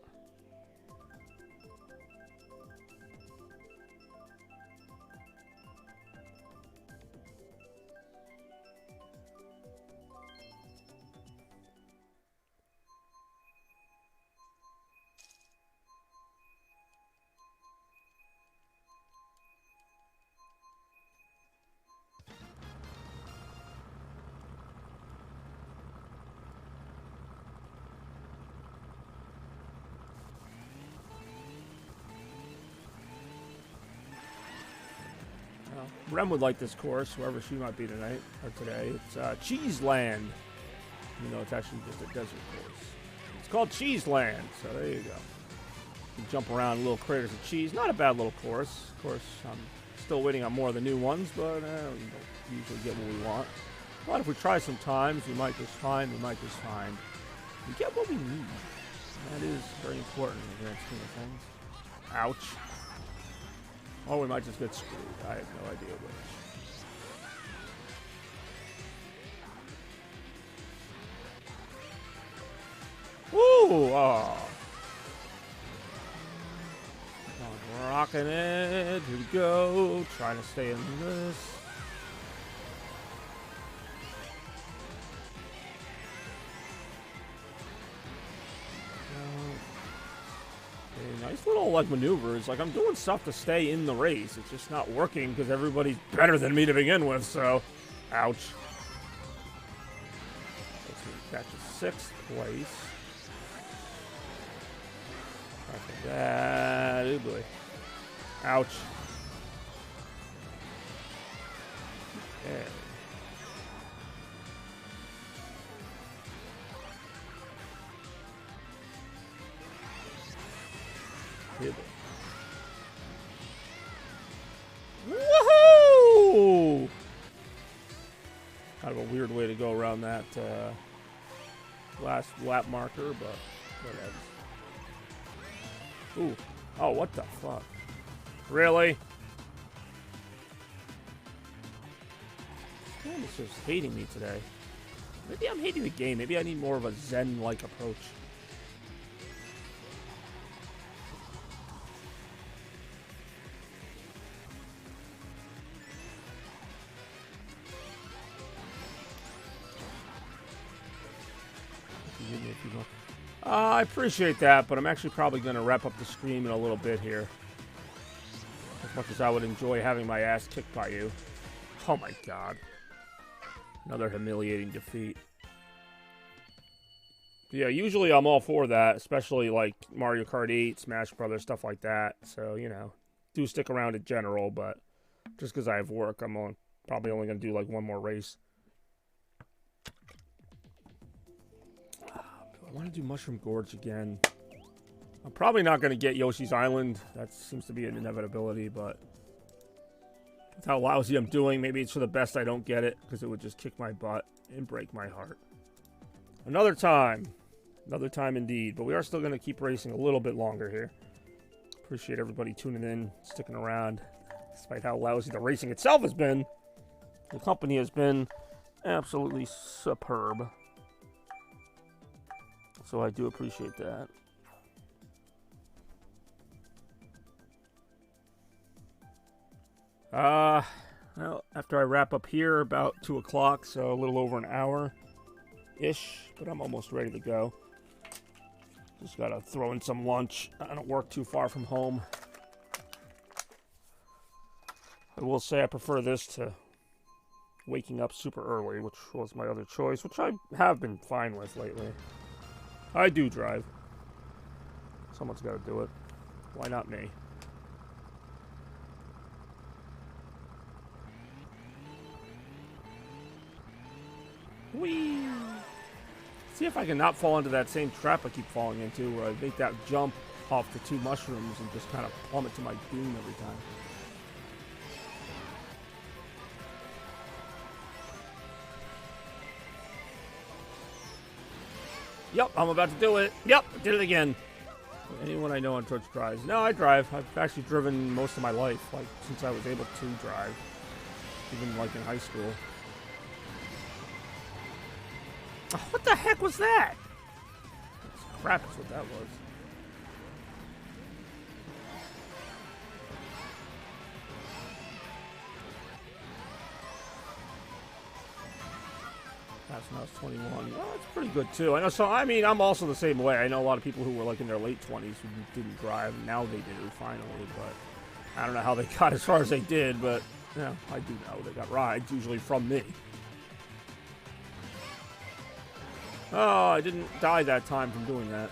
Rem would like this course, whoever she might be tonight or today. It's Cheese Land. You know, it's actually just a desert course. It's called Cheese Land, so there you go. You can jump around little craters of cheese. Not a bad little course. Of course, I'm still waiting on more of the new ones, but we don't usually get what we want. But if we try some times, we might just find. We get what we need. That is very important in the grand scheme of things. Ouch. Or we might just get screwed. I have no idea which. Woo! Oh. Rocking it. Here we go. Trying to stay in this. Nice little like maneuvers. Like I'm doing stuff to stay in the race. It's just not working because everybody's better than me to begin with. So, ouch. Let's see, catch a 6th place. After that, oh boy. Ouch. Okay. Woohoo! Kind of a weird way to go around that last lap marker, but whatever. Ooh. Oh, what the fuck? Really? This game is just hating me today. Maybe I'm hating the game. Maybe I need more of a Zen-like approach. I appreciate that, but I'm actually probably going to wrap up the stream in a little bit here. As much as I would enjoy having my ass kicked by you. Oh my god. Another humiliating defeat. But yeah, usually I'm all for that, especially like Mario Kart 8, Smash Brothers, stuff like that. So, you know, do stick around in general, but just because I have work, I'm probably only going to do like one more race. I want to do Mushroom Gorge again. I'm probably not going to get Yoshi's Island. That seems to be an inevitability, but with how lousy I'm doing, maybe it's for the best I don't get it, because it would just kick my butt and break my heart. Another time indeed, but we are still going to keep racing a little bit longer here. Appreciate everybody tuning in, sticking around, despite how lousy the racing itself has been. The company has been absolutely superb. So I do appreciate that. Well, after I wrap up here, about 2 o'clock, so a little over an hour-ish, but I'm almost ready to go. Just gotta throw in some lunch. I don't work too far from home. I will say I prefer this to waking up super early, which was my other choice, which I have been fine with lately. I do drive. Someone's got to do it. Why not me? Whee! See if I can not fall into that same trap I keep falling into, where I make that jump off the 2 mushrooms and just kind of plummet to my doom every time. Yep, I'm about to do it. Yep, did it again. Anyone I know on Twitch drives. No, I drive. I've actually driven most of my life, like, since I was able to drive. Even, like, in high school. Oh, what the heck was that? Crap is what that was. Now it's 21. Well, that's pretty good too. I know. So I mean, I'm also the same way. I know a lot of people who were like in their late 20s who didn't drive, and now they do finally. But I don't know how they got as far as they did. But yeah, I do know they got rides usually from me. Oh, I didn't die that time from doing that.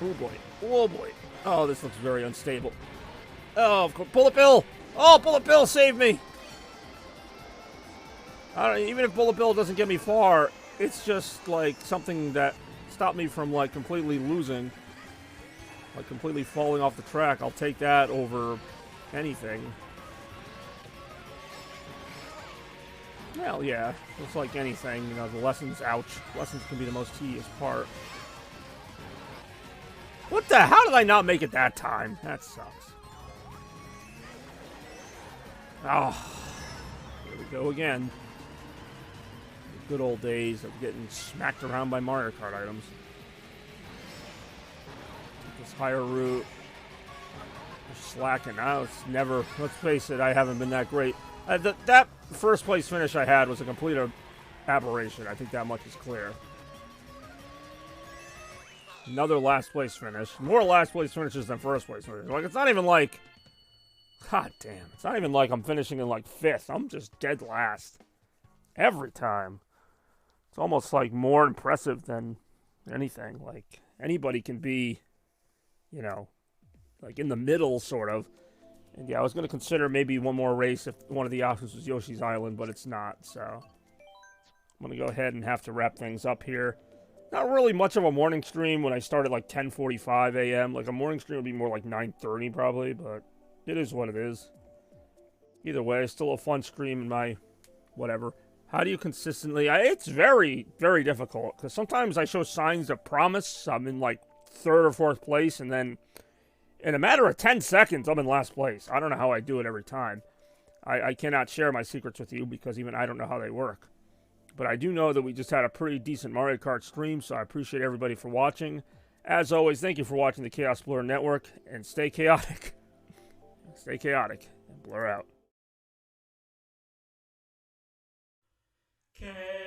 Oh boy. Oh boy. Oh, this looks very unstable. Oh, Bullet Bill! Oh, Bullet Bill saved me! Even if Bullet Bill doesn't get me far, it's just, like, something that stopped me from, like, completely losing. Like, completely falling off the track. I'll take that over anything. Well, yeah. It's like anything, you know, the lessons, ouch. Lessons can be the most tedious part. What the? How did I not make it that time? That sucks. Oh. Here we go again. The good old days of getting smacked around by Mario Kart items. Take this higher route. Just slacking. Now it's never... Let's face it, I haven't been that great. That first place finish I had was a complete aberration. I think that much is clear. Another last place finish. More last place finishes than first place finishes. Like, it's not even like... God damn. It's not even like I'm finishing in, like, 5th. I'm just dead last. Every time. It's almost, like, more impressive than anything. Like, anybody can be, you know, like, in the middle, sort of. And, yeah, I was going to consider maybe one more race if one of the options was Yoshi's Island, but it's not, so... I'm going to go ahead and have to wrap things up here. Not really much of a morning stream when I start at like 10:45 a.m. Like a morning stream would be more like 9:30 probably, but it is what it is. Either way, still a fun stream in my whatever. How do you consistently... it's very, very difficult, because sometimes I show signs of promise. I'm in like 3rd or 4th place, and then in a matter of 10 seconds, I'm in last place. I don't know how I do it every time. I cannot share my secrets with you, because even I don't know how they work. But I do know that we just had a pretty decent Mario Kart stream, so I appreciate everybody for watching. As always, thank you for watching the Chaos Blur Network, and stay chaotic. Stay chaotic, and blur out. Chaos.